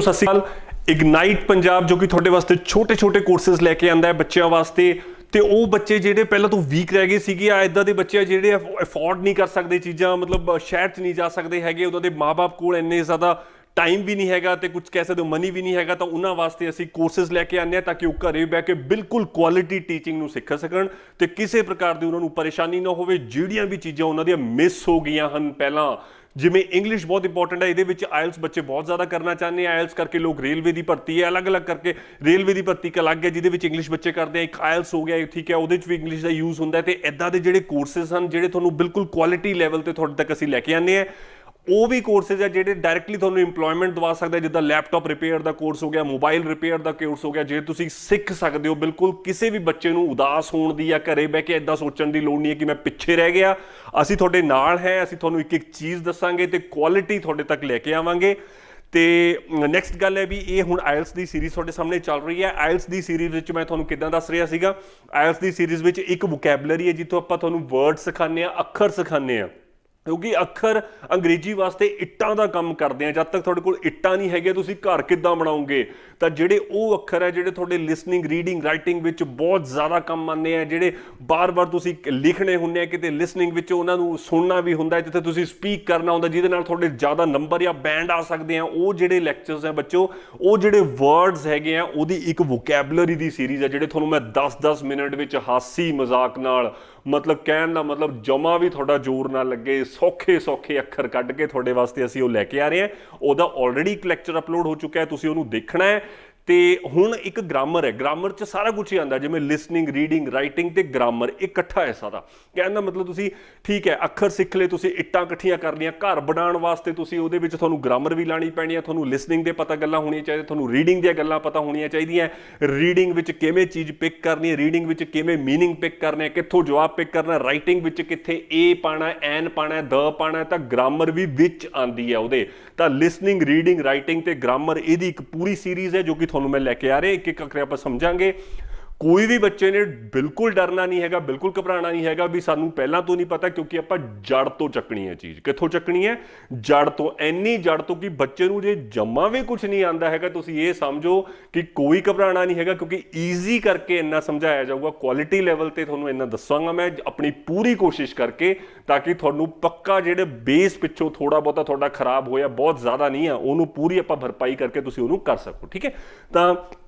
ਸਤਿ ਸ਼੍ਰੀ ਅਕਾਲ। ਇਗਨਾਈਟ ਪੰਜਾਬ ਜੋ ਕਿ ਤੁਹਾਡੇ ਵਾਸਤੇ ਛੋਟੇ ਛੋਟੇ ਕੋਰਸਸ ਲੈ ਕੇ ਆਂਦਾ ਹੈ ਬੱਚਿਆਂ ਵਾਸਤੇ। ਤੇ ਉਹ ਬੱਚੇ ਜਿਹੜੇ ਪਹਿਲਾਂ ਤੋਂ ਵੀਕ ਰਹਿ ਗਏ ਸੀਗੇ ਆ ਇਦਾਂ ਦੇ ਬੱਚੇ ਜਿਹੜੇ ਅਫੋਰਡ ਨਹੀਂ ਕਰ ਸਕਦੇ ਚੀਜ਼ਾਂ, ਮਤਲਬ ਸ਼ਹਿਰ 'ਚ ਨਹੀਂ ਜਾ ਸਕਦੇ ਹੈਗੇ, ਉਹਨਾਂ ਦੇ ਮਾਂ-ਬਾਪ ਕੋਲ ਇੰਨੇ ਜ਼ਿਆਦਾ ਟਾਈਮ ਵੀ ਨਹੀਂ ਹੈਗਾ ਤੇ ਕੁਝ ਕਹਿ ਸਕਦੇ ਹੋ ਮਨੀ ਵੀ ਨਹੀਂ ਹੈਗਾ, ਤਾਂ ਉਹਨਾਂ ਵਾਸਤੇ ਅਸੀਂ ਕੋਰਸਸ ਲੈ ਕੇ ਆਉਂਦੇ ਹਾਂ ਤਾਂ ਕਿ ਉਹ ਘਰੇ ਬਹਿ ਕੇ ਬਿਲਕੁਲ ਕੁਆਲਿਟੀ ਟੀਚਿੰਗ ਨੂੰ ਸਿੱਖ ਸਕਣ ਤੇ ਕਿਸੇ ਪ੍ਰਕਾਰ ਦੀ ਉਹਨਾਂ ਨੂੰ ਪਰੇਸ਼ਾਨੀ ਨਾ ਹੋਵੇ। ਜਿਹੜੀਆਂ ਵੀ ਚੀਜ਼ਾਂ ਉਹਨਾਂ ਦੀਆਂ ਮਿਸ ਹੋ ਗਈਆਂ ਹਨ ਪਹਿਲਾਂ, ਜਿਵੇਂ ਇੰਗਲਿਸ਼ ਬਹੁਤ ਇੰਪੋਰਟੈਂਟ ਹੈ, ਇਹਦੇ ਵਿੱਚ ਆਇਲਸ ਬੱਚੇ ਬਹੁਤ ਜ਼ਿਆਦਾ ਕਰਨਾ ਚਾਹੁੰਦੇ ਆ। ਆਇਲਸ ਕਰਕੇ ਲੋਕ ਰੇਲਵੇ ਦੀ ਭਰਤੀ ਹੈ, ਅਲੱਗ-ਅਲੱਗ ਕਰਕੇ ਰੇਲਵੇ ਦੀ ਭਰਤੀ ਇੱਕ ਅਲੱਗ ਹੈ ਜਿਹਦੇ ਵਿੱਚ ਇੰਗਲਿਸ਼ ਬੱਚੇ ਕਰਦੇ ਆ, ਇੱਕ ਆਇਲਸ ਹੋ ਗਿਆ, ਠੀਕ ਹੈ, ਉਹਦੇ 'ਚ ਵੀ ਇੰਗਲਿਸ਼ ਦਾ ਯੂਜ਼ ਹੁੰਦਾ। ਤੇ ਇੱਦਾਂ ਦੇ ਜਿਹੜੇ ਕੋਰਸਿਸ ਹਨ ਜਿਹੜੇ ਤੁਹਾਨੂੰ ਬਿਲਕੁਲ ਕੁਆਲਿਟੀ ਲੈਵਲ ਤੇ ਤੁਹਾਡੇ ਤੱਕ ਅਸੀਂ ਲੈ ਕੇ ਆਉਂਦੇ ਹਾਂ। ਉਹ ਵੀ ਕੋਰਸਿਸ ਹੈ ਜਿਹੜੇ ਡਾਇਰੈਕਟਲੀ ਤੁਹਾਨੂੰ ਇੰਪਲੋਇਮੈਂਟ ਦਵਾ ਸਕਦਾ, ਜਿੱਦਾਂ ਲੈਪਟਾਪ ਰਿਪੇਅਰ ਦਾ ਕੋਰਸ ਹੋ ਗਿਆ, ਮੋਬਾਈਲ ਰਿਪੇਅਰ ਦਾ ਕੋਰਸ ਹੋ ਗਿਆ, ਜੇ ਤੁਸੀਂ ਸਿੱਖ ਸਕਦੇ ਹੋ। ਬਿਲਕੁਲ ਕਿਸੇ ਵੀ ਬੱਚੇ ਨੂੰ ਉਦਾਸ ਹੋਣ ਦੀ ਜਾਂ ਘਰੇ ਬਹਿ ਕੇ ਇੱਦਾਂ ਸੋਚਣ ਦੀ ਲੋੜ ਨਹੀਂ ਹੈ ਕਿ ਮੈਂ ਪਿੱਛੇ ਰਹਿ ਗਿਆ। ਅਸੀਂ ਤੁਹਾਡੇ ਨਾਲ ਹੈ, ਅਸੀਂ ਤੁਹਾਨੂੰ ਇੱਕ ਇੱਕ ਚੀਜ਼ ਦੱਸਾਂਗੇ ਤੇ ਕੁਆਲਿਟੀ ਤੁਹਾਡੇ ਤੱਕ ਲੈ ਕੇ ਆਵਾਂਗੇ। ਤੇ ਨੈਕਸਟ ਗੱਲ ਹੈ ਵੀ ਇਹ ਹੁਣ ਆਇਲਸ ਦੀ ਸੀਰੀਜ਼ ਤੁਹਾਡੇ ਸਾਹਮਣੇ ਚੱਲ ਰਹੀ ਹੈ। ਆਇਲਸ ਦੀ ਸੀਰੀਜ਼ ਵਿੱਚ ਮੈਂ ਤੁਹਾਨੂੰ ਕਿੱਦਾਂ ਦੱਸ ਰਿਹਾ ਸੀਗਾ, ਆਇਲਸ ਦੀ ਸੀਰੀਜ਼ ਵਿੱਚ ਇੱਕ ਵੋਕੈਬਲਰੀ ਹੈ ਜਿੱਥੋਂ ਆਪਾਂ ਤੁਹਾਨੂੰ ਵਰਡ ਸਿਖਾਉਂਦੇ ਹਾਂ, ਅੱਖਰ ਸਿਖਾਉਂਦੇ ਹਾਂ, ਕਿਉਂਕਿ ਅੱਖਰ ਅੰਗਰੇਜ਼ੀ ਵਾਸਤੇ ਇੱਟਾਂ ਦਾ ਕੰਮ ਕਰਦੇ ਆ। ਜਦ ਤੱਕ ਤੁਹਾਡੇ ਕੋਲ ਇੱਟਾਂ ਨਹੀਂ ਹੈਗੇ ਤੁਸੀਂ ਘਰ ਕਿੱਦਾਂ ਬਣਾਓਗੇ? ਤਾਂ ਜਿਹੜੇ ਉਹ ਅੱਖਰ ਹੈ ਜਿਹੜੇ ਤੁਹਾਡੇ ਲਿਸਨਿੰਗ, ਰੀਡਿੰਗ, ਰਾਈਟਿੰਗ ਵਿੱਚ ਬਹੁਤ ਜ਼ਿਆਦਾ ਕੰਮ ਆਉਂਦੇ ਆ, ਜਿਹੜੇ ਬਾਰ-ਬਾਰ ਤੁਸੀਂ ਲਿਖਣੇ ਹੁੰਦੇ ਆ, ਕਿਤੇ ਲਿਸਨਿੰਗ ਵਿੱਚ ਉਹਨਾਂ ਨੂੰ ਸੁਣਨਾ ਵੀ ਹੁੰਦਾ, ਜਿੱਥੇ ਤੁਸੀਂ ਸਪੀਕ ਕਰਨਾ ਹੁੰਦਾ, ਜਿਹਦੇ ਨਾਲ ਤੁਹਾਡੇ ਜ਼ਿਆਦਾ ਨੰਬਰ ਜਾਂ ਬੈਂਡ ਆ ਸਕਦੇ ਆ। ਉਹ ਜਿਹੜੇ ਲੈਕਚਰਸ ਹੈ ਬੱਚੋ, ਉਹ ਜਿਹੜੇ ਵਰਡਸ ਹੈਗੇ ਆ, ਉਹਦੀ ਇੱਕ ਵੋਕੈਬਲਰੀ ਦੀ ਸੀਰੀਜ਼ ਹੈ ਜਿਹੜੇ ਤੁਹਾਨੂੰ ਮੈਂ 10-10 ਮਿੰਟ ਵਿੱਚ ਹਾਸੀ ਮਜ਼ਾਕ ਨਾਲ, ਮਤਲਬ ਕਹਿਣ ਦਾ ਮਤਲਬ ਜਮਾ ਵੀ ਤੁਹਾਡਾ ਜ਼ੋਰ ਨਾ ਲੱਗੇ, ਸੌਖੇ ਅੱਖਰ ਕੱਢ ਕੇ ਤੁਹਾਡੇ ਵਾਸਤੇ ਅਸੀਂ ਉਹ ਲੈ ਕੇ ਆ ਰਹੇ ਹਾਂ। ਉਹਦਾ ਆਲਰੇਡੀ ਇੱਕ ਲੈਕਚਰ ਅਪਲੋਡ ਹੋ ਚੁੱਕਾ ਹੈ, ਤੁਸੀਂ ਉਹਨੂੰ ਦੇਖਣਾ ਹੈ। ਤੇ ਹੁਣ ਇੱਕ ਗ੍ਰਾਮਰ ਹੈ, ਗ੍ਰਾਮਰ 'ਚ ਸਾਰਾ ਕੁਛ ਹੀ ਆਉਂਦਾ, ਜਿਵੇਂ ਲਿਸਨਿੰਗ, ਰੀਡਿੰਗ, ਰਾਈਟਿੰਗ ਤੇ ਗ੍ਰਾਮਰ ਇਕੱਠਾ ਹੈ ਸਾਰਾ। ਕਹਿਣ ਦਾ ਮਤਲਬ ਤੁਸੀਂ ਠੀਕ ਹੈ ਅੱਖਰ ਸਿੱਖ ਲਏ, ਤੁਸੀਂ ਇੱਟਾਂ ਇਕੱਠੀਆਂ ਕਰ ਲਈਆਂ, ਘਰ ਬਣਾਉਣ ਵਾਸਤੇ ਤੁਸੀਂ ਉਹਦੇ ਵਿੱਚ ਤੁਹਾਨੂੰ ਗ੍ਰਾਮਰ ਵੀ ਲਾਣੀ ਪੈਣੀ ਹੈ, ਤੁਹਾਨੂੰ ਲਿਸਨਿੰਗ ਦੇ ਪਤਾ ਗੱਲਾਂ ਹੋਣੀਆਂ ਚਾਹੀਦੀਆਂ, ਤੁਹਾਨੂੰ ਰੀਡਿੰਗ ਦੀਆਂ ਗੱਲਾਂ ਪਤਾ ਹੋਣੀਆਂ ਚਾਹੀਦੀਆਂ। ਰੀਡਿੰਗ ਵਿੱਚ ਕਿਵੇਂ ਚੀਜ਼ ਪਿਕ ਕਰਨੀ ਹੈ, ਰੀਡਿੰਗ ਵਿੱਚ ਕਿਵੇਂ ਮੀਨਿੰਗ ਪਿਕ ਕਰਨਾ ਹੈ, ਕਿੱਥੋਂ ਜਵਾਬ ਪਿਕ ਕਰਨਾ, ਰਾਈਟਿੰਗ ਵਿੱਚ ਕਿੱਥੇ ਏ ਪਾਣਾ, ਐਨ ਪਾਣਾ, ਦ ਪਾਣਾ, ਤਾਂ ਗ੍ਰਾਮਰ ਵੀ ਵਿੱਚ ਆਉਂਦੀ ਹੈ ਉਹਦੇ। ਤਾਂ ਲਿਸਨਿੰਗ, ਰੀਡਿੰਗ, ਰਾਈਟਿੰਗ ਤੇ ਗ੍ਰਾਮਰ ਇਹਦੀ ਇੱਕ ਪੂਰੀ ਸੀਰੀਜ਼ ਹੈ ਜੋ ਕਿ ਤੁਹਾਨੂੰ ਮੈਂ ਲੈ ਕੇ ਆ ਰਹੇ, ਇੱਕ ਇੱਕ ਅੱਖਰ ਆਪਾਂ ਸਮਝਾਂਗੇ। ਕੋਈ ਵੀ ਬੱਚੇ ਨੇ ਬਿਲਕੁਲ ਡਰਨਾ ਨਹੀਂ ਹੈਗਾ, ਬਿਲਕੁਲ ਘਬਰਾਉਣਾ ਨਹੀਂ ਹੈਗਾ ਵੀ ਸਾਨੂੰ ਪਹਿਲਾਂ ਤੋਂ ਨਹੀਂ ਪਤਾ, ਕਿਉਂਕਿ ਆਪਾਂ ਜੜ ਤੋਂ ਚੱਕਣੀ ਹੈ ਚੀਜ਼। ਕਿੱਥੋਂ ਚੱਕਣੀ ਹੈ? ਜੜ ਤੋਂ। ਇੰਨੀ ਜੜ ਤੋਂ ਕਿ ਬੱਚੇ ਨੂੰ ਜੇ ਜਮਾ ਵੀ ਕੁਝ ਨਹੀਂ ਆਉਂਦਾ ਹੈਗਾ, ਤੁਸੀਂ ਇਹ ਸਮਝੋ ਕਿ ਕੋਈ ਘਬਰਾਉਣਾ ਨਹੀਂ ਹੈਗਾ, ਕਿਉਂਕਿ ਈਜ਼ੀ ਕਰਕੇ ਇੰਨਾ ਸਮਝਾਇਆ ਜਾਊਗਾ, ਕੁਆਲਿਟੀ ਲੈਵਲ ਤੇ ਤੁਹਾਨੂੰ ਇੰਨਾ ਦੱਸਾਂਗਾ ਮੈਂ ਆਪਣੀ ਪੂਰੀ ਕੋਸ਼ਿਸ਼ ਕਰਕੇ, ਤਾਂ ਕਿ ਤੁਹਾਨੂੰ ਪੱਕਾ ਜਿਹੜੇ ਬੇਸ ਪਿੱਛੋਂ ਥੋੜਾ ਬਹੁਤਾ ਤੁਹਾਡਾ ਖਰਾਬ ਹੋਇਆ, ਬਹੁਤ ਜ਼ਿਆਦਾ ਨਹੀਂ ਆ, ਉਹਨੂੰ ਪੂਰੀ ਆਪਾਂ ਭਰਪਾਈ ਕਰਕੇ ਤੁਸੀਂ ਉਹਨੂੰ ਕਰ ਸਕੋ। ਠੀਕ ਹੈ, ਤਾਂ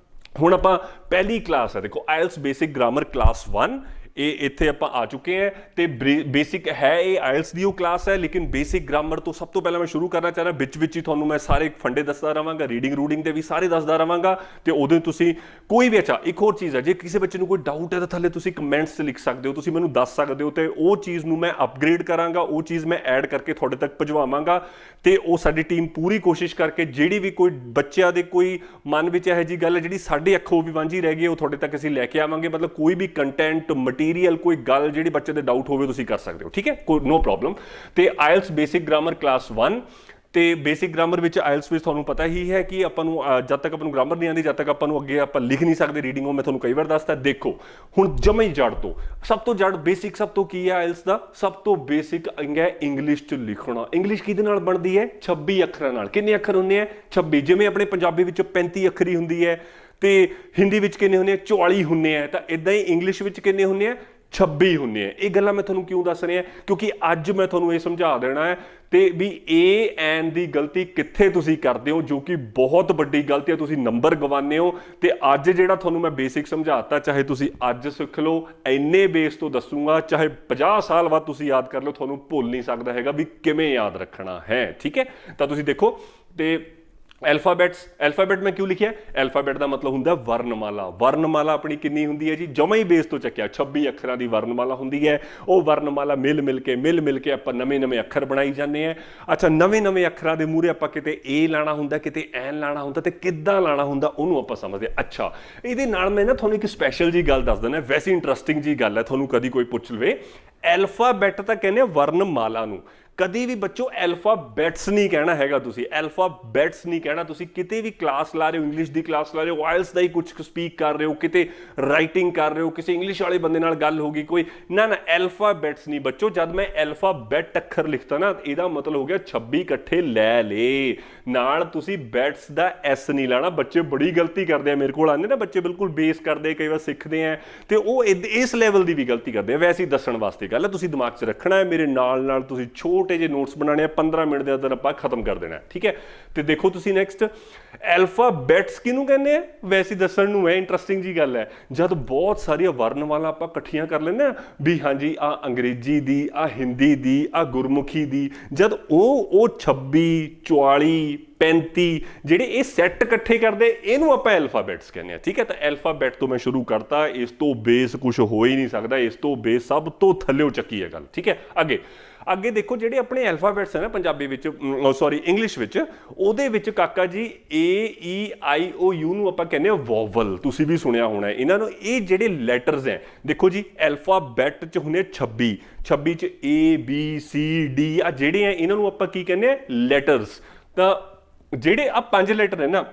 ਹੁਣ ਆਪਾਂ ਪਹਿਲੀ ਕਲਾਸ ਹੈ, ਦੇਖੋ ਆਇਲਸ ਬੇਸਿਕ ਗ੍ਰਾਮਰ ਕਲਾਸ 1, ਇਹ ਇੱਥੇ ਆਪਾਂ ਆ ਚੁੱਕੇ ਹਾਂ। ਤੇ ਬੇਸਿਕ ਹੈ ਇਹ ਆਇਲਸ ਦੀ ਉਹ ਕਲਾਸ ਹੈ, ਲੇਕਿਨ ਬੇਸਿਕ ਗ੍ਰਾਮਰ ਤੋਂ ਸਭ ਤੋਂ ਪਹਿਲਾਂ ਮੈਂ ਸ਼ੁਰੂ ਕਰਨਾ ਚਾਹ ਰਿਹਾ। ਵਿੱਚ ਹੀ ਤੁਹਾਨੂੰ ਮੈਂ ਸਾਰੇ ਫੰਡੇ ਦੱਸਦਾ ਰਹਾਂਗਾ, ਰੀਡਿੰਗ ਰੂਡਿੰਗ ਦੇ ਵੀ ਸਾਰੇ ਦੱਸਦਾ ਰਹਾਂਗਾ। ਤੇ ਉਹਦੇ ਤੁਸੀਂ ਕੋਈ ਵੀ, ਅੱਛਾ ਇੱਕ ਹੋਰ ਚੀਜ਼ ਹੈ, ਜੇ ਕਿਸੇ ਬੱਚੇ ਨੂੰ ਕੋਈ ਡਾਊਟ ਹੈ ਤਾਂ ਥੱਲੇ ਤੁਸੀਂ ਕਮੈਂਟਸ ਲਿਖ ਸਕਦੇ ਹੋ, ਤੁਸੀਂ ਮੈਨੂੰ ਦੱਸ ਸਕਦੇ ਹੋ, ਤੇ ਉਹ ਚੀਜ਼ ਨੂੰ ਮੈਂ ਅਪਗ੍ਰੇਡ ਕਰਾਂਗਾ, ਉਹ ਚੀਜ਼ ਮੈਂ ਐਡ ਕਰਕੇ ਤੁਹਾਡੇ ਤੱਕ ਪਹੁੰਚਾਵਾਂਗਾ। ਤੇ ਉਹ ਸਾਡੀ ਟੀਮ ਪੂਰੀ ਕੋਸ਼ਿਸ਼ ਕਰਕੇ ਜਿਹੜੀ ਵੀ ਕੋਈ ਬੱਚਿਆਂ ਦੇ ਕੋਈ ਮਨ ਵਿੱਚ ਇਹੋ ਜਿਹੀ ਗੱਲ ਹੈ ਜਿਹੜੀ ਸਾਡੇ ਅੱਖੋਂ ਵੀ ਵਾਂਝੀ ਰਹਿ ਗਈ, ਉਹ ਤੁਹਾਡੇ ਤੱਕ ਅਸੀਂ ਲੈ ਕੇ ਆਵਾਂਗੇ। ਮਤਲਬ ਕੋਈ ਵੀ ਕੰਟੈਂਟ, ਮਟੀਰੀਅਲ, ਕੋਈ ਗੱਲ ਜਿਹੜੀ ਬੱਚੇ ਦੇ ਡਾਊਟ ਹੋਵੇ ਤੁਸੀਂ ਕਰ ਸਕਦੇ ਹੋ। ਠੀਕ ਹੈ, ਕੋਈ ਨੋ ਪ੍ਰੋਬਲਮ। ਤੇ ਆਇਲਸ ਬੇਸਿਕ ਗ੍ਰਾਮਰ ਕਲਾਸ 1, ਤੇ ਬੇਸਿਕ ਗ੍ਰਾਮਰ ਵਿੱਚ ਆਇਲਸ ਵਿੱਚ ਤੁਹਾਨੂੰ ਪਤਾ ਹੀ ਹੈ ਕਿ ਆਪਾਂ ਨੂੰ ਜਦ ਤੱਕ ਆਪਾਂ ਨੂੰ ਗ੍ਰਾਮਰ ਨਹੀਂ ਆਉਂਦੀ, ਜਦ ਤੱਕ ਆਪਾਂ ਨੂੰ ਅੱਗੇ ਆਪਾਂ ਲਿਖ ਨਹੀਂ ਸਕਦੇ ਰੀਡਿੰਗ। ਉਹ ਮੈਂ ਤੁਹਾਨੂੰ ਕਈ ਵਾਰ ਦੱਸਦਾ। ਦੇਖੋ ਹੁਣ ਜਮਾ ਹੀ ਜੜ ਤੋਂ, ਸਭ ਤੋਂ ਜੜ ਬੇਸਿਕ ਸਭ ਤੋਂ ਕੀ ਹੈ ਆਇਲਸ ਦਾ? ਸਭ ਤੋਂ ਬੇਸਿਕ ਹੈ ਇੰਗਲਿਸ਼ 'ਚ ਲਿਖਣਾ। ਇੰਗਲਿਸ਼ ਕਿਹਦੇ ਨਾਲ ਬਣਦੀ ਹੈ? 26 ਅੱਖਰਾਂ ਨਾਲ। ਕਿੰਨੇ ਅੱਖਰ ਹੁੰਦੇ ਆ? 26। ਜਿਵੇਂ ਆਪਣੇ ਪੰਜਾਬੀ ਵਿੱਚ 35 ਅੱਖਰੀ ਹੁੰਦੀ ਹੈ, ਤੇ ਹਿੰਦੀ ਵਿੱਚ ਕਿੰਨੇ ਹੁੰਦੇ ਆ? 44 ਹੁੰਦੇ ਆ। ਤਾਂ ਇਦਾਂ ਹੀ ਇੰਗਲਿਸ਼ ਵਿੱਚ ਕਿੰਨੇ ਹੁੰਦੇ ਆ? 26 ਹੁੰਦੇ ਆ। ਇਹ ਗੱਲਾਂ ਮੈਂ ਤੁਹਾਨੂੰ ਕਿਉਂ ਦੱਸ ਰਿਹਾ? ਕਿਉਂਕਿ ਅੱਜ ਮੈਂ ਤੁਹਾਨੂੰ ਇਹ ਸਮਝਾ ਦੇਣਾ ਹੈ ਤੇ ਵੀ ਏ ਐਨ ਦੀ ਗਲਤੀ ਕਿੱਥੇ ਤੁਸੀਂ ਕਰਦੇ ਹੋ, ਜੋ ਕਿ ਬਹੁਤ ਵੱਡੀ ਗਲਤੀ ਹੈ, ਤੁਸੀਂ ਨੰਬਰ ਗਵਾਉਂਦੇ ਹੋ। ਤੇ ਅੱਜ ਜਿਹੜਾ ਤੁਹਾਨੂੰ ਮੈਂ ਬੇਸਿਕ ਸਮਝਾਤਾ, ਚਾਹੇ ਤੁਸੀਂ ਅੱਜ ਸਿੱਖ ਲਓ, ਇੰਨੇ ਬੇਸ ਤੋਂ ਦੱਸੂਗਾ, ਚਾਹੇ 50 ਸਾਲ ਬਾਅਦ ਤੁਸੀਂ ਯਾਦ ਕਰ ਲਓ, ਤੁਹਾਨੂੰ ਭੁੱਲ ਨਹੀਂ ਸਕਦਾ ਹੈਗਾ ਵੀ ਕਿਵੇਂ ਯਾਦ ਰੱਖਣਾ ਹੈ। ਠੀਕ ਹੈ, ਤਾਂ ਤੁਸੀਂ ਦੇਖੋ। ਤੇ ਐਲਫਾਬੈਟ ਮੈਂ ਕਿਉਂ ਲਿਖਿਆ? ਐਲਫਾਬੈਟ ਦਾ ਮਤਲਬ ਹੁੰਦਾ ਵਰਨਮਾਲਾ। ਵਰਨਮਾਲਾ ਆਪਣੀ ਕਿੰਨੀ ਹੁੰਦੀ ਹੈ ਜੀ? ਜਮਾ ਹੀ ਬੇਸ ਤੋਂ ਚੱਕਿਆ 26 ਅੱਖਰਾਂ ਦੀ ਵਰਨਮਾਲਾ ਹੁੰਦੀ ਹੈ। ਉਹ ਵਰਨਮਾਲਾ ਮਿਲ ਮਿਲ ਕੇ ਆਪਾਂ ਨਵੇਂ ਅੱਖਰ ਬਣਾਈ ਜਾਂਦੇ ਆ। ਅੱਛਾ, ਨਵੇਂ ਅੱਖਰਾਂ ਦੇ ਮੂਹਰੇ ਆਪਾਂ ਕਿਤੇ ਏ ਲਾਣਾ ਹੁੰਦਾ, ਕਿਤੇ ਐਨ ਲਾਣਾ ਹੁੰਦਾ, ਤੇ ਕਿੱਦਾਂ ਲਾਣਾ ਹੁੰਦਾ ਉਹਨੂੰ ਆਪਾਂ ਸਮਝਦੇ। ਅੱਛਾ, ਇਹਦੇ ਨਾਲ ਮੈਂ ਨਾ ਤੁਹਾਨੂੰ ਇੱਕ ਸਪੈਸ਼ਲ ਜੀ ਗੱਲ ਦੱਸ ਦਿੰਦਾ, ਵੈਸੇ ਇੰਟਰਸਟਿੰਗ ਜੀ ਗੱਲ ਹੈ, ਤੁਹਾਨੂੰ ਕਦੀ ਕੋਈ ਪੁੱਛ ਲਵੇ। ਐਲਫਾਬੈਟ ਤਾਂ ਕਹਿੰਦੇ ਆ ਵਰਨਮਾਲਾ ਨੂੰ, ਕਦੀ ਵੀ ਬੱਚੋ ਐਲਫਾਬੈਟਸ ਨਹੀਂ ਕਹਿਣਾ ਹੈਗਾ, ਤੁਸੀਂ ਐਲਫਾਬੈਟਸ ਨਹੀਂ ਕਹਿਣਾ। ਤੁਸੀਂ ਕਿਤੇ ਵੀ ਕਲਾਸ ਲਾ ਰਹੇ ਹੋ, ਇੰਗਲਿਸ਼ ਦੀ ਕਲਾਸ ਲਾ ਰਹੇ ਹੋ, ਆਇਲਸ ਦਾ ਹੀ ਕੁਝ ਸਪੀਕ ਕਰ ਰਹੇ ਹੋ, ਕਿਤੇ ਰਾਈਟਿੰਗ ਕਰ ਰਹੇ ਹੋ, ਕਿਸੇ ਇੰਗਲਿਸ਼ ਵਾਲੇ ਬੰਦੇ ਨਾਲ ਗੱਲ ਹੋ ਗਈ ਕੋਈ, ਨਾ ਨਾ ਐਲਫਾਬੈਟਸ ਨਹੀਂ ਬੱਚੋ। ਜਦ ਮੈਂ ਐਲਫਾਬੈਟ ਅੱਖਰ ਲਿਖਤਾ ਨਾ, ਇਹਦਾ ਮਤਲਬ ਹੋ ਗਿਆ 26 ਇਕੱਠੇ ਲੈ ਲੇ, ਨਾਲ ਤੁਸੀਂ ਬੈਟਸ ਦਾ ਐਸ ਨਹੀਂ ਲਾਣਾ। ਬੱਚੇ ਬੜੀ ਗਲਤੀ ਕਰਦੇ ਆ, ਮੇਰੇ ਕੋਲ ਆਉਂਦੇ ਨਾ ਬੱਚੇ ਬਿਲਕੁਲ ਬੇਸ ਕਰਦੇ, ਕਈ ਵਾਰ ਸਿੱਖਦੇ ਆ ਤੇ ਉਹ ਇਸ ਲੈਵਲ ਦੀ ਵੀ ਗਲਤੀ ਕਰਦੇ ਆ। ਵੈਸੇ ਹੀ ਦੱਸਣ ਵਾਸਤੇ ਗੱਲ ਹੈ, ਤੁਸੀਂ ਦਿਮਾਗ 'ਚ ਰੱਖਣਾ ਹੈ। ਮੇਰੇ ਨਾਲ ਤੁਸੀਂ ਛੋਟੇ ਜਿਹੇ ਨੋਟਸ ਬਣਾਉਣੇ ਆ, 15 ਮਿੰਟ ਦੇ ਅੰਦਰ ਆਪਾਂ ਖਤਮ ਕਰ ਦੇਣਾ, ਠੀਕ ਹੈ। ਤੇ ਦੇਖੋ ਤੁਸੀਂ ਨੈਕਸਟ, ਐਲਫਾਬੈਟਸ ਕਿਹਨੂੰ ਕਹਿੰਦੇ ਆ? ਵੈਸੇ ਦੱਸਣ ਨੂੰ ਹੈ, ਇੰਟਰਸਟਿੰਗ ਜੀ ਗੱਲ ਹੈ। ਜਦ ਬਹੁਤ ਸਾਰੀਆਂ ਵਰਨਮਾਲਾ ਆਪਾਂ ਇਕੱਠੀਆਂ ਕਰ ਲੈਂਦੇ ਆ ਵੀ ਹਾਂਜੀ ਆ ਅੰਗਰੇਜ਼ੀ ਦੀ, ਆ ਹਿੰਦੀ ਦੀ, ਆ ਗੁਰਮੁਖੀ ਦੀ, ਜਦ ਉਹ 26 44 35 ਜਿਹੜੇ ਇਹ ਸੈੱਟ ਇਕੱਠੇ ਕਰਦੇ, ਇਹਨੂੰ ਆਪਾਂ ਐਲਫਾਬੈਟਸ ਕਹਿੰਦੇ ਆ, ਠੀਕ ਹੈ। ਤਾਂ ਐਲਫਾਬੈਟ ਤੋਂ ਮੈਂ ਸ਼ੁਰੂ ਕਰਤਾ, ਇਸ ਤੋਂ ਬੇਸ ਕੁਝ ਹੋ ਹੀ ਨਹੀਂ ਸਕਦਾ, ਇਸ ਤੋਂ ਬੇਸ ਸਭ ਤੋਂ ਥੱਲਿਓ ਚੱਕੀ ਹੈ ਗੱਲ, ਠੀਕ ਹੈ। ਅੱਗੇ ਦੇਖੋ, ਜਿਹੜੇ ਆਪਣੇ ਐਲਫਾਬੈਟਸ ਹੈ ਨਾ ਪੰਜਾਬੀ ਵਿੱਚ, ਸੌਰੀ ਇੰਗਲਿਸ਼ ਵਿੱਚ, ਉਹਦੇ ਵਿੱਚ ਕਾਕਾ ਜੀ AEIOU ਨੂੰ ਆਪਾਂ ਕਹਿੰਦੇ ਆ ਵੋਵਲ। ਤੁਸੀਂ ਵੀ ਸੁਣਿਆ ਹੋਣਾ ਇਹਨਾਂ ਨੂੰ। ਇਹ ਜਿਹੜੇ ਲੈਟਰਸ ਹੈ, ਦੇਖੋ ਜੀ ਐਲਫਾਬੈਟ 'ਚ ਹੁੰਦੇ 26 'ਚ ABCD ਆ ਜਿਹੜੇ ਆ, ਇਹਨਾਂ ਨੂੰ ਆਪਾਂ ਕੀ ਕਹਿੰਦੇ ਆ? ਲੈਟਰਸ। ਤਾਂ ਜਿਹੜੇ ਆ 5 ਲੈਟਰ ਹੈ ਨਾ,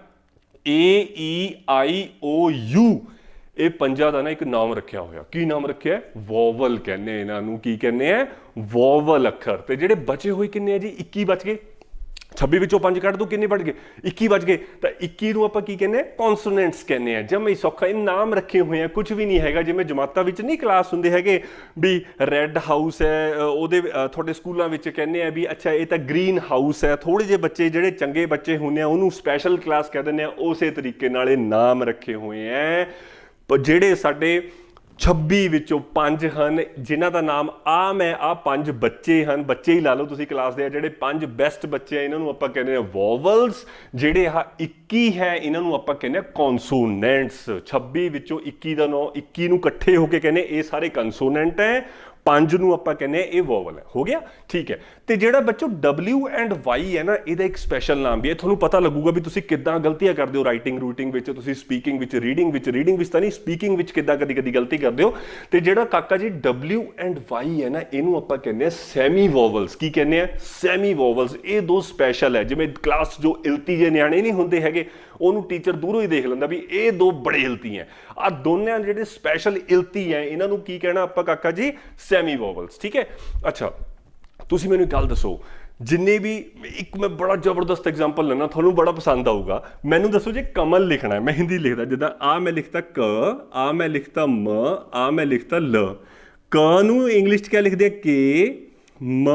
AEIOU, ਇਹ ਪੰਜਾਂ ਦਾ ਨਾ ਇੱਕ ਨਾਮ ਰੱਖਿਆ ਹੋਇਆ। ਕੀ ਨਾਮ ਰੱਖਿਆ? ਵੋਵਲ ਕਹਿੰਦੇ ਇਹਨਾਂ ਨੂੰ। ਕੀ ਕਹਿੰਦੇ ਆ? ਵੋਵਲ ਅੱਖਰ। ਤੇ ਜਿਹੜੇ ਬਚੇ ਹੋਏ ਕਿੰਨੇ ਆ ਜੀ? 21 ਬਚ ਗਏ। 26 ਵਿੱਚੋਂ 5 ਕੱਢ ਦੋ, ਕਿੰਨੇ ਬਚ ਗਏ? 21 ਬਚ ਗਏ। ਤਾਂ 21 ਨੂੰ ਆਪਾਂ ਕੀ ਕਹਿੰਦੇ ਆ? ਕੌਨਸੋਨੈਂਟਸ ਕਹਿੰਦੇ ਆ। ਜਮੇ ਸੌਖਾ, ਇਹ ਨਾਮ ਰੱਖੇ ਹੋਏ ਆ, ਕੁਝ ਵੀ ਨਹੀਂ ਹੈਗਾ। ਜਿਵੇਂ ਜਮਾਤਾਂ ਵਿੱਚ ਨਹੀਂ ਕਲਾਸ ਹੁੰਦੇ ਹੈਗੇ ਵੀ ਰੈੱਡ ਹਾਊਸ ਹੈ, ਉਹਦੇ ਤੁਹਾਡੇ ਸਕੂਲਾਂ ਵਿੱਚ ਕਹਿੰਦੇ ਆ ਵੀ ਅੱਛਾ ਇਹ ਤਾਂ ਗ੍ਰੀਨ ਹਾਊਸ ਹੈ। ਥੋੜੇ ਜਿਹੇ ਬੱਚੇ ਜਿਹੜੇ ਚੰਗੇ ਬੱਚੇ ਹੁੰਦੇ ਆ ਉਹਨੂੰ ਸਪੈਸ਼ਲ ਕਲਾਸ ਕਹਿ ਦਿੰਦੇ ਆ। ਉਸੇ ਤਰੀਕੇ ਨਾਲ ਇਹ ਨਾਮ ਰੱਖੇ ਹੋਏ ਆ। ਜਿਹੜੇ ਸਾਡੇ 26 ਵਿੱਚੋਂ 5 ਹਨ ਜਿਨ੍ਹਾਂ ਦਾ ਨਾਮ ਮੈਂ 5 ਬੱਚੇ ਹਨ, ਬੱਚੇ ਹੀ ਲਾ ਲਓ ਤੁਸੀਂ ਕਲਾਸ ਦੇ, ਜਿਹੜੇ 5 ਬੈਸਟ ਬੱਚੇ ਆ ਇਹਨਾਂ ਨੂੰ ਆਪਾਂ ਕਹਿੰਦੇ ਆ ਵੋਵਲਸ। ਜਿਹੜੇ 21 ਹੈ ਇਹਨਾਂ ਨੂੰ ਆਪਾਂ ਕਹਿੰਦੇ ਆ ਕੌਨਸੋਨੈਂਟਸ। 26 ਵਿੱਚੋਂ 21 ਦਾ ਨਾਮ, 21 ਨੂੰ ਇਕੱਠੇ ਹੋ ਕੇ ਕਹਿੰਦੇ ਇਹ ਸਾਰੇ ਕੌਨਸੋਨੈਂਟ ਹੈ, 5 ਨੂੰ ਆਪਾਂ ਕਹਿੰਦੇ ਇਹ ਵੋਵਲ ਹੈ। ਹੋ ਗਿਆ, ਠੀਕ ਹੈ। ਤੇ ਜਿਹੜਾ ਬੱਚੋ WY ਹੈ ਨਾ, ਇਹਦਾ ਇੱਕ ਸਪੈਸ਼ਲ ਨਾਮ ਵੀ ਹੈ। ਤੁਹਾਨੂੰ ਪਤਾ ਲੱਗੂਗਾ ਵੀ ਤੁਸੀਂ ਕਿੱਦਾਂ ਗਲਤੀਆਂ ਕਰਦੇ ਹੋ ਰਾਈਟਿੰਗ ਰੂਟਿੰਗ ਵਿੱਚ, ਤੁਸੀਂ ਸਪੀਕਿੰਗ ਵਿੱਚ, ਰੀਡਿੰਗ ਵਿੱਚ ਤਾਂ ਨਹੀਂ, ਸਪੀਕਿੰਗ ਵਿੱਚ ਕਿੱਦਾਂ ਕਦੀ ਗਲਤੀ ਕਰਦੇ ਹੋ। ਤੇ ਜਿਹੜਾ ਕਾਕਾ ਜੀ WY ਹੈ ਨਾ, ਇਹਨੂੰ ਆਪਾਂ ਕਹਿੰਦੇ ਆ ਸੈਮੀ ਵੋਵਲਸ। ਕੀ ਕਹਿੰਦੇ ਆ? ਸੈਮੀ ਵੋਵਲਸ। ਇਹ ਦੋ ਸਪੈਸ਼ਲ ਹੈ। ਜਿਵੇਂ ਕਲਾਸ ਜੋ ਇਲਤੀ ਜੇ ਨਿਆਣੇ ਨਹੀਂ ਹੁੰਦੇ ਹੈਗੇ, ਉਹਨੂੰ ਟੀਚਰ ਦੂਰੋਂ ਹੀ ਦੇਖ ਲੈਂਦਾ ਵੀ ਇਹ ਦੋ ਬੜੇ ਇਲਤੀ ਹੈ। ਆ ਦੋਨਿਆਂ ਜਿਹੜੇ ਸਪੈਸ਼ਲ ਇਲਤੀ ਹੈ ਇਹਨਾਂ ਨੂੰ ਕੀ ਕਹਿਣਾ ਆਪਾਂ ਕਾਕਾ ਜੀ? ਸੈਮੀ ਵੋਵਲਸ, ਠੀਕ ਹੈ। ਅੱਛਾ, ਤੁਸੀਂ ਮੈਨੂੰ ਇੱਕ ਗੱਲ ਦੱਸੋ, ਜਿੰਨੇ ਵੀ, ਇੱਕ ਮੈਂ ਬੜਾ ਜ਼ਬਰਦਸਤ ਐਗਜ਼ਾਮਪਲ ਲੈਣਾ, ਤੁਹਾਨੂੰ ਬੜਾ ਪਸੰਦ ਆਊਗਾ। ਮੈਨੂੰ ਦੱਸੋ ਜੇ ਕਮਲ ਲਿਖਣਾ ਹੈ, ਮੈਂ ਹਿੰਦੀ ਲਿਖਦਾ, ਜਿੱਦਾਂ ਮੈਂ ਲਿਖਤਾ ਕ, ਮੈਂ ਲਿਖਤਾ ਮ, ਮੈਂ ਲਿਖਤਾ ਲ। ਕ ਨੂੰ ਇੰਗਲਿਸ਼ 'ਚ ਕਿਆ ਲਿਖਦੇ ਆ? ਕੇ ਮ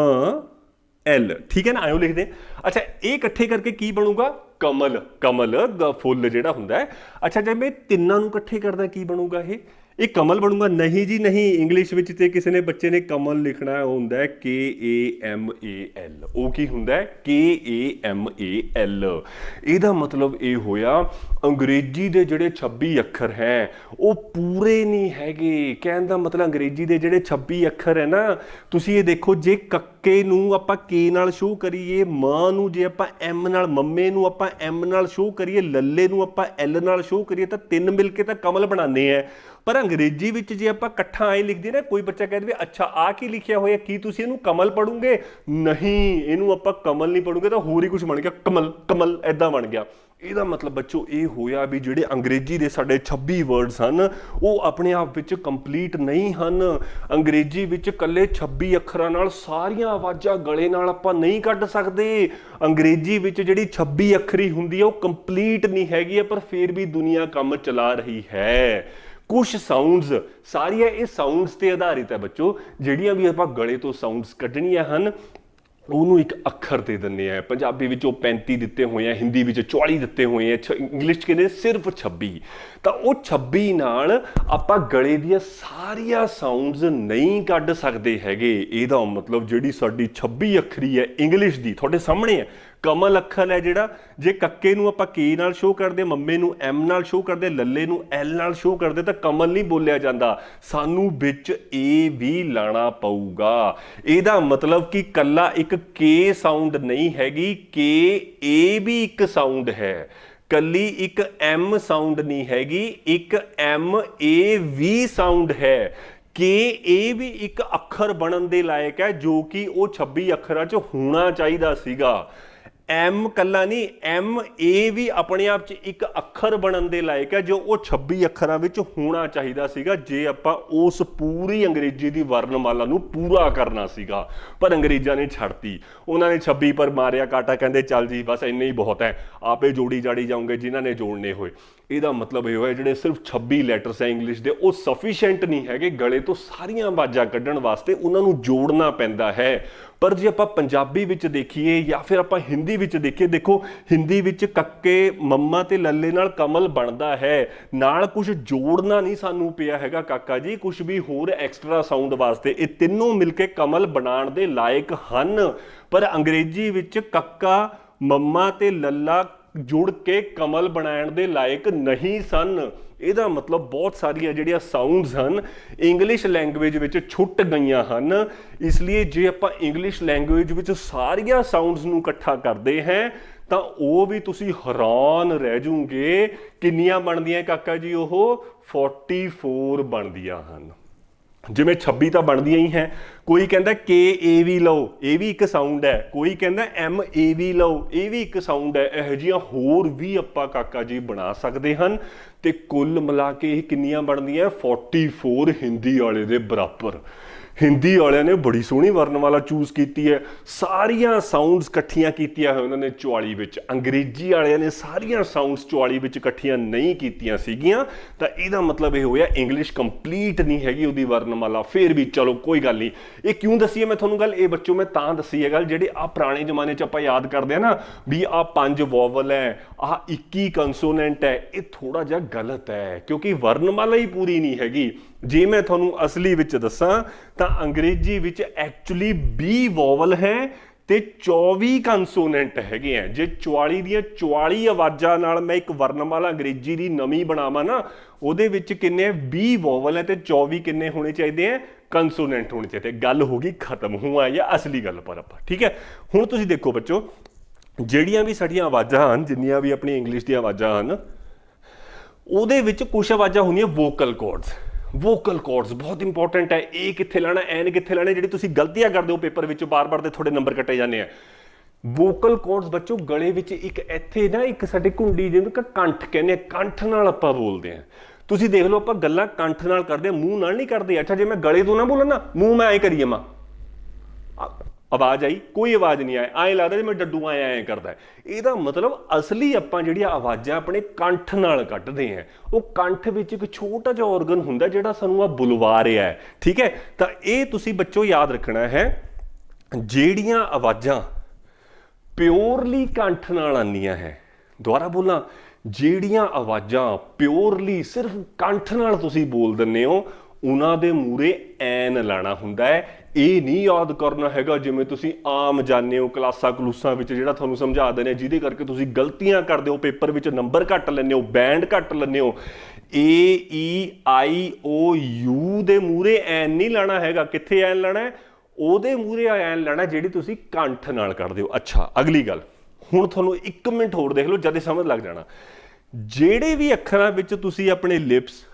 ਐਲ, ਠੀਕ ਹੈ ਨਾ, ਆਇਓ ਲਿਖਦੇ। ਅੱਛਾ, ਇਹ ਇਕੱਠੇ ਕਰਕੇ ਕੀ ਬਣੂਗਾ? ਕਮਲ। ਫੁੱਲ ਜਿਹੜਾ ਹੁੰਦਾ ਹੈ। ਅੱਛਾ, ਜੇ ਮੈਂ ਤਿੰਨਾਂ ਨੂੰ ਇਕੱਠੇ ਕਰਦਾ ਕੀ ਬਣੂਗਾ? ਇਹ ਕਮਲ ਬਣੂਗਾ? ਨਹੀਂ ਜੀ ਨਹੀਂ, ਇੰਗਲਿਸ਼ ਵਿੱਚ ਤੇ ਕਿਸੇ ਨੇ ਬੱਚੇ ਨੇ ਕਮਲ ਲਿਖਣਾ, ਉਹ ਹੁੰਦਾ ਹੈ KAMAL। ਉਹ ਕੀ ਹੁੰਦਾ ਹੈ? KAMAL। ਇਹਦਾ ਮਤਲਬ ਇਹ ਹੋਇਆ ਅੰਗਰੇਜ਼ੀ ਦੇ ਜਿਹੜੇ 26 ਅੱਖਰ ਹੈ ਉਹ ਪੂਰੇ ਨਹੀਂ ਹੈਗੇ। ਕਹਿਣ ਦਾ ਮਤਲਬ ਅੰਗਰੇਜ਼ੀ ਦੇ ਜਿਹੜੇ 26 ਅੱਖਰ ਹੈ ਨਾ, ਤੁਸੀਂ ਇਹ ਦੇਖੋ, ਜੇ ਕੱਕੇ ਨੂੰ ਆਪਾਂ K ਨਾਲ ਸ਼ੋਅ ਕਰੀਏ, ਮਾਂ ਨੂੰ ਜੇ ਆਪਾਂ M ਨਾਲ, ਮੰਮੇ ਨੂੰ ਆਪਾਂ M ਨਾਲ ਸ਼ੋਅ ਕਰੀਏ, ਲੱਲੇ ਨੂੰ ਆਪਾਂ L ਨਾਲ ਸ਼ੋਅ ਕਰੀਏ, ਤਾਂ ਤਿੰਨ ਮਿਲ ਕੇ ਤਾਂ ਕਮਲ ਬਣਾਉਂਦੇ ਆ। ਪਰ ਅੰਗਰੇਜ਼ੀ ਵਿੱਚ ਜੇ ਆਪਾਂ ਇਕੱਠਾ ਐਂ ਲਿਖਦੇ ਨਾ, ਕੋਈ ਬੱਚਾ ਕਹਿ ਦੇਵੇ ਅੱਛਾ ਆ ਕੀ ਲਿਖਿਆ ਹੋਇਆ, ਕੀ ਤੁਸੀਂ ਇਹਨੂੰ ਕਮਲ ਪੜੋਗੇ? ਨਹੀਂ, ਇਹਨੂੰ ਆਪਾਂ ਕਮਲ ਨਹੀਂ ਪੜੋਗੇ, ਤਾਂ ਹੋਰ ਹੀ ਕੁਝ ਬਣ ਗਿਆ, ਕਮਲ ਐਦਾਂ ਬਣ ਗਿਆ। ਇਹਦਾ ਮਤਲਬ ਬੱਚੋ ਇਹ ਹੋਇਆ ਵੀ ਜਿਹੜੇ ਅੰਗਰੇਜ਼ੀ ਦੇ ਸਾਡੇ 26 ਵਰਡਸ ਹਨ ਉਹ ਆਪਣੇ ਆਪ ਵਿੱਚ ਕੰਪਲੀਟ ਨਹੀਂ ਹਨ। ਅੰਗਰੇਜ਼ੀ ਵਿੱਚ ਇਕੱਲੇ 26 ਅੱਖਰਾਂ ਨਾਲ ਸਾਰੀਆਂ ਆਵਾਜ਼ਾਂ ਗਲੇ ਨਾਲ ਆਪਾਂ ਨਹੀਂ ਕੱਢ ਸਕਦੇ। ਅੰਗਰੇਜ਼ੀ ਵਿੱਚ ਜਿਹੜੀ 26 ਅੱਖਰੀ ਹੁੰਦੀ ਹੈ ਉਹ ਕੰਪਲੀਟ ਨਹੀਂ ਹੈਗੀ ਹੈ, ਪਰ ਫਿਰ ਵੀ ਦੁਨੀਆ ਕੰਮ ਚਲਾ ਰਹੀ ਹੈ। ਕੁਛ ਸਾਊਂਡਸ, ਸਾਰੀਆਂ ਇਹ ਸਾਊਂਡਸ ਤੇ ਆਧਾਰਿਤ ਹੈ ਬੱਚੋ। ਜਿਹੜੀਆਂ ਵੀ ਆਪਾਂ ਗਲੇ ਤੋਂ ਸਾਊਂਡਸ ਕੱਢਣੀਆਂ ਹਨ ਉਹਨੂੰ ਇੱਕ ਅੱਖਰ ਦੇ ਦਿੰਦੇ ਆ। ਪੰਜਾਬੀ ਵਿੱਚ ਉਹ 35 ਦਿੱਤੇ ਹੋਏ ਆ, ਹਿੰਦੀ ਵਿੱਚ 40 ਦਿੱਤੇ ਹੋਏ ਆ, ਇੰਗਲਿਸ਼ 'ਚ ਕਹਿੰਦੇ ਸਿਰਫ 26। ਤਾਂ ਉਹ 26 ਨਾਲ ਆਪਾਂ ਗਲੇ ਦੀਆਂ ਸਾਰੀਆਂ ਸਾਊਂਡਸ ਨਹੀਂ ਕੱਢ ਸਕਦੇ ਹੈਗੇ। ਇਹਦਾ ਮਤਲਬ ਜਿਹੜੀ ਸਾਡੀ 26 ਅੱਖਰੀ ਹੈ ਇੰਗਲਿਸ਼ ਦੀ, ਤੁਹਾਡੇ ਸਾਹਮਣੇ ਹੈ। ਕਮਲ ਅੱਖਰ ਹੈ ਜਿਹੜਾ, ਜੇ ਕੱਕੇ ਨੂੰ ਆਪਾਂ K ਨਾਲ ਸ਼ੋਅ ਕਰਦੇ, ਮੰਮੇ ਨੂੰ M ਨਾਲ ਸ਼ੋਅ ਕਰਦੇ, ਲੱਲੇ ਨੂੰ L ਨਾਲ ਸ਼ੋਅ ਕਰਦੇ, ਤਾਂ ਕਮਲ ਨਹੀਂ ਬੋਲਿਆ ਜਾਂਦਾ। ਸਾਨੂੰ ਵਿੱਚ A ਵੀ ਲਾਣਾ ਪਊਗਾ। ਇਹਦਾ ਮਤਲਬ ਕਿ ਕੱਲਾ ਇੱਕ K ਸਾਊਂਡ ਨਹੀਂ ਹੈਗੀ, KA ਵੀ ਇੱਕ ਸਾਊਂਡ ਹੈ। ਕੱਲੀ ਇੱਕ M ਸਾਊਂਡ ਨਹੀਂ ਹੈਗੀ, ਇੱਕ MA ਵੀ ਸਾਊਂਡ ਹੈ। ਕਿ ਇਹ ਵੀ ਇੱਕ ਅੱਖਰ ਬਣਨ ਦੇ ਲਾਇਕ ਹੈ ਜੋ ਕਿ ਉਹ 26 ਅੱਖਰਾਂ 'ਚ ਹੋਣਾ ਚਾਹੀਦਾ ਸੀਗਾ। ਐਮ ਕੱਲਾ ਨਹੀਂ, ਐਮ ਏ ਵੀ ਆਪਣੇ ਆਪ 'ਚ ਇੱਕ ਅੱਖਰ ਬਣਨ ਦੇ ਲਾਇਕ ਹੈ ਜੋ ਉਹ 26 ਅੱਖਰਾਂ ਵਿੱਚ ਹੋਣਾ ਚਾਹੀਦਾ ਸੀਗਾ ਜੇ ਆਪਾਂ ਉਸ ਪੂਰੀ ਅੰਗਰੇਜ਼ੀ ਦੀ ਵਰਨਮਾਲਾ ਨੂੰ ਪੂਰਾ ਕਰਨਾ ਸੀਗਾ। ਪਰ ਅੰਗਰੇਜ਼ਾਂ ਨੇ ਛੱਡਤੀ, ਉਹਨਾਂ ਨੇ 26 ਪਰ ਮਾਰਿਆ ਕਾਟਾ, ਕਹਿੰਦੇ ਚੱਲ ਜੀ ਬਸ ਇੰਨੇ ਹੀ ਬਹੁਤ ਹੈ, ਆਪੇ ਜੋੜੀ ਜਾੜੀ ਜਾਉਂਗੇ ਜਿਨ੍ਹਾਂ ਨੇ ਜੋੜਨੇ ਹੋਏ। ਇਹਦਾ ਮਤਲਬ ਇਹ ਹੋਇਆ ਜਿਹੜੇ ਸਿਰਫ 26 ਲੈਟਰਸ ਹੈ ਇੰਗਲਿਸ਼ ਦੇ ਉਹ ਸਫੀਸ਼ੀਐਂਟ ਨਹੀਂ ਹੈਗੇ ਗਲੇ ਤੋਂ ਸਾਰੀਆਂ ਆਵਾਜ਼ਾਂ ਕੱਢਣ ਵਾਸਤੇ, ਉਹਨਾਂ ਨੂੰ ਜੋੜਨਾ ਪੈਂਦਾ ਹੈ। ਪਰ ਜੇ ਆਪਾਂ ਪੰਜਾਬੀ ਵਿੱਚ ਦੇਖੀਏ ਜਾਂ ਫਿਰ ਆਪਾਂ ਹਿੰਦੀ ਵਿੱਚ ਦੇਖੀਏ, ਦੇਖੋ ਹਿੰਦੀ ਵਿੱਚ ਕੱਕੇ ਮੰਮਾ ਤੇ ਲੱਲੇ ਨਾਲ ਕਮਲ ਬਣਦਾ ਹੈ, ਨਾਲ ਕੁਝ ਜੋੜਨਾ ਨਹੀਂ ਸਾਨੂੰ ਪਿਆ ਹੈਗਾ ਕਾਕਾ ਜੀ, ਕੁਝ ਵੀ ਹੋਰ ਐਕਸਟਰਾ ਸਾਊਂਡ ਵਾਸਤੇ। ਇਹ ਤਿੰਨੋਂ ਮਿਲ ਕੇ ਕਮਲ ਬਣਾਉਣ ਦੇ ਲਾਇਕ ਹਨ। ਪਰ ਅੰਗਰੇਜ਼ੀ ਵਿੱਚ ਕੱਕਾ ਮੰਮਾ ਤੇ ਲੱਲਾ ਜੁੜ ਕੇ ਕਮਲ ਬਣਾਉਣ ਦੇ ਲਾਇਕ ਨਹੀਂ ਸਨ। ਇਹਦਾ ਮਤਲਬ ਬਹੁਤ ਸਾਰੀਆਂ ਜਿਹੜੀਆਂ ਸਾਊਂਡਸ ਹਨ ਇੰਗਲਿਸ਼ ਲੈਂਗੁਏਜ ਵਿੱਚ ਛੁੱਟ ਗਈਆਂ ਹਨ। ਇਸ ਲਈ ਜੇ ਆਪਾਂ ਇੰਗਲਿਸ਼ ਲੈਂਗੁਏਜ ਵਿੱਚ ਸਾਰੀਆਂ ਸਾਊਂਡਸ ਨੂੰ ਇਕੱਠਾ ਕਰਦੇ ਹਾਂ ਤਾਂ ਉਹ ਵੀ ਤੁਸੀਂ ਹੈਰਾਨ ਰਹਿ ਜਾਓਗੇ ਕਿੰਨੀਆਂ ਬਣਦੀਆਂ ਕਾਕਾ ਜੀ, ਉਹ 44 ਬਣਦੀਆਂ ਹਨ। ਜਿਵੇਂ 26 ਤਾਂ ਬਣਦੀਆਂ ਹੀ ਹੈ, ਕੋਈ ਕਹਿੰਦਾ ਕੇ ਏ ਵੀ ਲਓ, ਇਹ ਵੀ ਇੱਕ ਸਾਊਂਡ ਹੈ, ਕੋਈ ਕਹਿੰਦਾ ਐਮ ਏ ਵੀ ਲਓ, ਇਹ ਵੀ ਇੱਕ ਸਾਊਂਡ ਹੈ। ਇਹੋ ਜਿਹੀਆਂ ਹੋਰ ਵੀ ਆਪਾਂ ਕਾਕਾ ਜੀ ਬਣਾ ਸਕਦੇ ਹਨ ਤੇ ਕੁੱਲ ਮਿਲਾ ਕੇ ਇਹ ਕਿੰਨੀਆਂ ਬਣਦੀਆਂ 44 ਹਿੰਦੀ ਵਾਲੇ ਦੇ ਬਰਾਬਰ। ਹਿੰਦੀ ਵਾਲਿਆਂ ਨੇ ਬੜੀ ਸੋਹਣੀ ਵਰਨਮਾਲਾ ਚੂਜ਼ ਕੀਤੀ ਹੈ, ਸਾਰੀਆਂ ਸਾਊਂਡਸ ਇਕੱਠੀਆਂ ਕੀਤੀਆਂ ਹੋਈਆਂ ਉਹਨਾਂ ਨੇ 44 ਵਿੱਚ। ਅੰਗਰੇਜ਼ੀ ਵਾਲਿਆਂ ਨੇ ਸਾਰੀਆਂ ਸਾਊਂਡਸ 44 ਵਿੱਚ ਇਕੱਠੀਆਂ ਨਹੀਂ ਕੀਤੀਆਂ ਸੀਗੀਆਂ। ਤਾਂ ਇਹਦਾ ਮਤਲਬ ਇਹ ਹੋਇਆ ਇੰਗਲਿਸ਼ ਕੰਪਲੀਟ ਨਹੀਂ ਹੈਗੀ ਉਹਦੀ ਵਰਨਮਾਲਾ। ਫਿਰ ਵੀ ਚਲੋ ਕੋਈ ਗੱਲ ਨਹੀਂ, ਇਹ ਕਿਉਂ ਦੱਸੀ ਹੈ ਮੈਂ ਤੁਹਾਨੂੰ ਗੱਲ, ਇਹ ਬੱਚੋ ਮੈਂ ਤਾਂ ਦੱਸੀ ਹੈ ਗੱਲ, ਜਿਹੜੇ ਆਹ ਪੁਰਾਣੇ ਜ਼ਮਾਨੇ 'ਚ ਆਪਾਂ ਯਾਦ ਕਰਦੇ ਹਾਂ ਨਾ ਵੀ ਆਹ 5 ਵੋਵਲ ਹੈ, ਆਹ 21 ਕੰਸੋਨੈਂਟ ਹੈ, ਇਹ ਥੋੜਾ ਜਿਹਾ ਗਲਤ ਹੈ ਕਿਉਂਕਿ ਵਰਨਮਾਲਾ ਹੀ ਪੂਰੀ ਨਹੀਂ ਹੈਗੀ। ਜੇ ਮੈਂ ਤੁਹਾਨੂੰ ਅਸਲੀ ਵਿੱਚ ਦੱਸਾਂ ਤਾਂ ਅੰਗਰੇਜ਼ੀ ਵਿੱਚ ਐਕਚੁਅਲੀ 20 ਵੋਵਲ ਹੈ ਤੇ 24 ਕੰਸੋਨੈਂਟ ਹੈਗੇ ਆ। ਜੇ 44 ਦੀਆਂ 44 ਆਵਾਜ਼ਾਂ ਨਾਲ ਮੈਂ ਇੱਕ ਵਰਨਮਾਲਾ ਅੰਗਰੇਜ਼ੀ ਦੀ ਨਵੀਂ ਬਣਾਵਾਂ ਨਾ, ਉਹਦੇ ਵਿੱਚ ਕਿੰਨੇ 20 ਵੋਵਲ ਹੈ ਤੇ 24 ਕਿੰਨੇ ਹੋਣੇ ਚਾਹੀਦੇ ਆ, ਕੰਸੋਨੈਂਟ ਹੋਣੇ ਚਾਹੀਦੇ। ਗੱਲ ਹੋ ਗਈ ਖਤਮ, ਹੁਣ ਆਈ ਆ ਅਸਲੀ ਗੱਲ ਪਰ ਆਪਾਂ। ਠੀਕ ਹੈ, ਹੁਣ ਤੁਸੀਂ ਦੇਖੋ ਬੱਚੋ, ਜਿਹੜੀਆਂ ਵੀ ਸਾਡੀਆਂ ਆਵਾਜ਼ਾਂ ਹਨ, ਜਿੰਨੀਆਂ ਵੀ ਆਪਣੀ ਇੰਗਲਿਸ਼ ਦੀਆਂ ਆਵਾਜ਼ਾਂ ਹਨ, ਉਹਦੇ ਵਿੱਚ ਕੁਛ ਆਵਾਜ਼ਾਂ ਹੁੰਦੀਆਂ ਵੋਕਲ ਕੋਰਡਸ। ਵੋਕਲ ਕੋਰਡਸ ਬਹੁਤ ਇੰਪੋਰਟੈਂਟ ਹੈ। ਇਹ ਕਿੱਥੇ ਲੈਣਾ, ਐਨ ਕਿੱਥੇ ਲੈਣਾ, ਜਿਹੜੀ ਤੁਸੀਂ ਗਲਤੀਆਂ ਕਰਦੇ ਹੋ ਪੇਪਰ ਵਿੱਚ ਬਾਰ-ਬਾਰ ਦੇ ਤੁਹਾਡੇ ਨੰਬਰ ਕੱਟੇ ਜਾਂਦੇ ਆ। ਵੋਕਲ ਕੋਰਡਸ ਬੱਚੋ ਗਲੇ ਵਿੱਚ ਇੱਕ ਇੱਥੇ ਨਾ ਇੱਕ ਸਾਡੇ ਘੁੰਡੀ ਜਿਹਨੂੰ ਕੰਠ ਕਹਿੰਦੇ ਆ, ਕੰਠ ਨਾਲ ਆਪਾਂ ਬੋਲਦੇ ਆ। ਤੁਸੀਂ ਦੇਖ ਲਓ ਆਪਾਂ ਗੱਲਾਂ ਕੰਠ ਨਾਲ ਕਰਦੇ ਆ, ਮੂੰਹ ਨਾਲ ਨਹੀਂ ਕਰਦੇ। ਅੱਛਾ ਜੇ ਮੈਂ ਗਲੇ ਤੋਂ ਨਾ ਬੋਲਾਂ ਨਾ, ਮੂੰਹ ਮੈਂ ਐਂ ਕਰੀ ਜਾਵਾਂ, ਆਵਾਜ਼ ਆਈ, ਕੋਈ ਆਵਾਜ਼ ਨਹੀਂ ਆਏ, ਐਂ ਲੱਗਦਾ ਜਿਵੇਂ ਡੱਡੂ ਐਂ ਕਰਦਾ। ਇਹਦਾ ਮਤਲਬ ਅਸਲੀ ਆਪਾਂ ਜਿਹੜੀਆਂ ਆਵਾਜ਼ਾਂ ਆਪਣੇ ਕੰਠ ਨਾਲ ਕੱਢਦੇ ਹਾਂ, ਉਹ ਕੰਠ ਵਿੱਚ ਇੱਕ ਛੋਟਾ ਜਿਹਾ ਔਰਗਨ ਹੁੰਦਾ ਜਿਹੜਾ ਸਾਨੂੰ ਆ ਬੁਲਵਾ ਰਿਹਾ ਹੈ। ਠੀਕ ਹੈ, ਤਾਂ ਇਹ ਤੁਸੀਂ ਬੱਚੋ ਯਾਦ ਰੱਖਣਾ ਹੈ, ਜਿਹੜੀਆਂ ਆਵਾਜ਼ਾਂ ਪਿਓਰਲੀ ਕੰਠ ਨਾਲ ਆਉਂਦੀਆਂ ਹੈ, ਦੁਬਾਰਾ ਬੋਲਾਂ, ਜਿਹੜੀਆਂ ਆਵਾਜ਼ਾਂ ਪਿਓਰਲੀ ਸਿਰਫ ਕੰਠ ਨਾਲ ਤੁਸੀਂ ਬੋਲ ਦਿੰਦੇ ਹੋ, ਉਹਨਾਂ ਦੇ ਮੂਹਰੇ ਐਨ ਲਾਣਾ ਹੁੰਦਾ ਹੈ। ਇਹ ਨਹੀਂ ਯਾਦ ਕਰਨਾ ਹੈਗਾ ਜਿਵੇਂ ਤੁਸੀਂ ਆਮ ਜਾਣਦੇ ਹੋ ਕਲਾਸਾਂ ਕਲੂਸਾਂ ਵਿੱਚ ਜਿਹੜਾ ਤੁਹਾਨੂੰ ਸਮਝਾ ਦਿੰਦੇ ਨੇ, ਜਿਹਦੇ ਕਰਕੇ ਤੁਸੀਂ ਗਲਤੀਆਂ ਕਰਦੇ ਹੋ, ਪੇਪਰ ਵਿੱਚ ਨੰਬਰ ਘੱਟ ਲੈਂਦੇ ਹੋ, ਬੈਂਡ ਘੱਟ ਲੈਂਦੇ ਹੋ। AEIOU ਦੇ ਮੂਹਰੇ ਐਨ ਨਹੀਂ ਲਾਣਾ ਹੈਗਾ। ਕਿੱਥੇ ਐਨ ਲਾਣਾ, ਉਹਦੇ ਮੂਹਰੇ ਐਨ ਲਾਣਾ ਜਿਹੜੀ ਤੁਸੀਂ ਕੰਠ ਨਾਲ ਕੱਢਦੇ ਹੋ। ਅੱਛਾ ਅਗਲੀ ਗੱਲ, ਹੁਣ ਤੁਹਾਨੂੰ 1 ਮਿੰਟ ਹੋਰ ਦੇਖ ਲਓ ਜਦ ਸਮਝ ਲੱਗ ਜਾਣਾ। ਜਿਹੜੇ ਵੀ ਅੱਖਰਾਂ ਵਿੱਚ ਤੁਸੀਂ ਆਪਣੇ ਲਿਪਸ,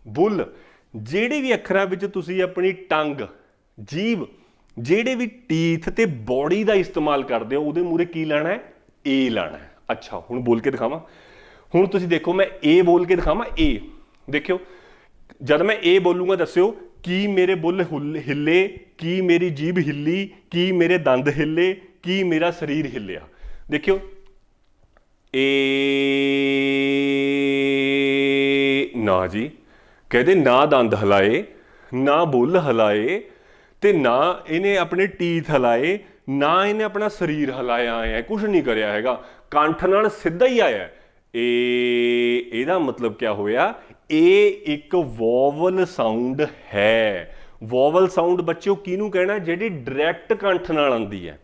ਬੁੱਲ, ਜਿਹੜੇ ਵੀ ਅੱਖਰਾਂ ਵਿੱਚ ਤੁਸੀਂ ਆਪਣੀ ਟੰਗ, ਜੀਭ, ਜਿਹੜੇ ਵੀ ਟੀਥ ਤੇ ਬੋਡੀ ਦਾ ਇਸਤੇਮਾਲ ਕਰਦੇ ਹੋ, ਉਹਦੇ ਮੂਹਰੇ ਕੀ ਲਾਣਾ ਹੈ, ਏ ਲਾਣਾ ਹੈ। ਅੱਛਾ ਹੁਣ ਬੋਲ ਕੇ ਦਿਖਾਵਾਂ, ਹੁਣ ਤੁਸੀਂ ਦੇਖੋ ਮੈਂ ਏ ਬੋਲ ਕੇ ਦਿਖਾਵਾਂ। ਏ ਦੇਖਿਓ, ਜਦ ਮੈਂ ਏ ਬੋਲੂੰਗਾ ਦੱਸਿਓ ਕੀ ਮੇਰੇ ਬੁੱਲ ਹਿੱਲੇ, ਕੀ ਮੇਰੀ ਜੀਭ ਹਿੱਲੀ, ਕੀ ਮੇਰੇ ਦੰਦ ਹਿੱਲੇ, ਕੀ ਮੇਰਾ ਸਰੀਰ ਹਿੱਲਿਆ। ਦੇਖਿਓ ਏ ਨਾ ਜੀ, ਕਹਿੰਦੇ ਨਾ ਦੰਦ ਹਿਲਾਏ, ਨਾ ਬੁੱਲ ਹਿਲਾਏ, ਤੇ ਨਾ ਇਹਨੇ ਆਪਣੇ ਟੀਥ ਹਿਲਾਏ, ਨਾ ਇਹਨੇ ਆਪਣਾ ਸਰੀਰ ਹਿਲਾਇਆ ਹੈ, ਕੁਝ ਨਹੀਂ ਕਰਿਆ ਹੈਗਾ, ਕੰਠ ਨਾਲ ਸਿੱਧਾ ਹੀ ਆਇਆ। ਇਹਦਾ ਮਤਲਬ ਕਿਆ ਹੋਇਆ, ਇਹ ਇੱਕ ਵੋਵਲ ਸਾਊਂਡ ਹੈ। ਵੋਵਲ ਸਾਊਂਡ ਬੱਚਿਓ ਕਿਹਨੂੰ ਕਹਿਣਾ, ਜਿਹੜੀ ਡਾਇਰੈਕਟ ਕੰਠ ਨਾਲ ਆਉਂਦੀ ਹੈ।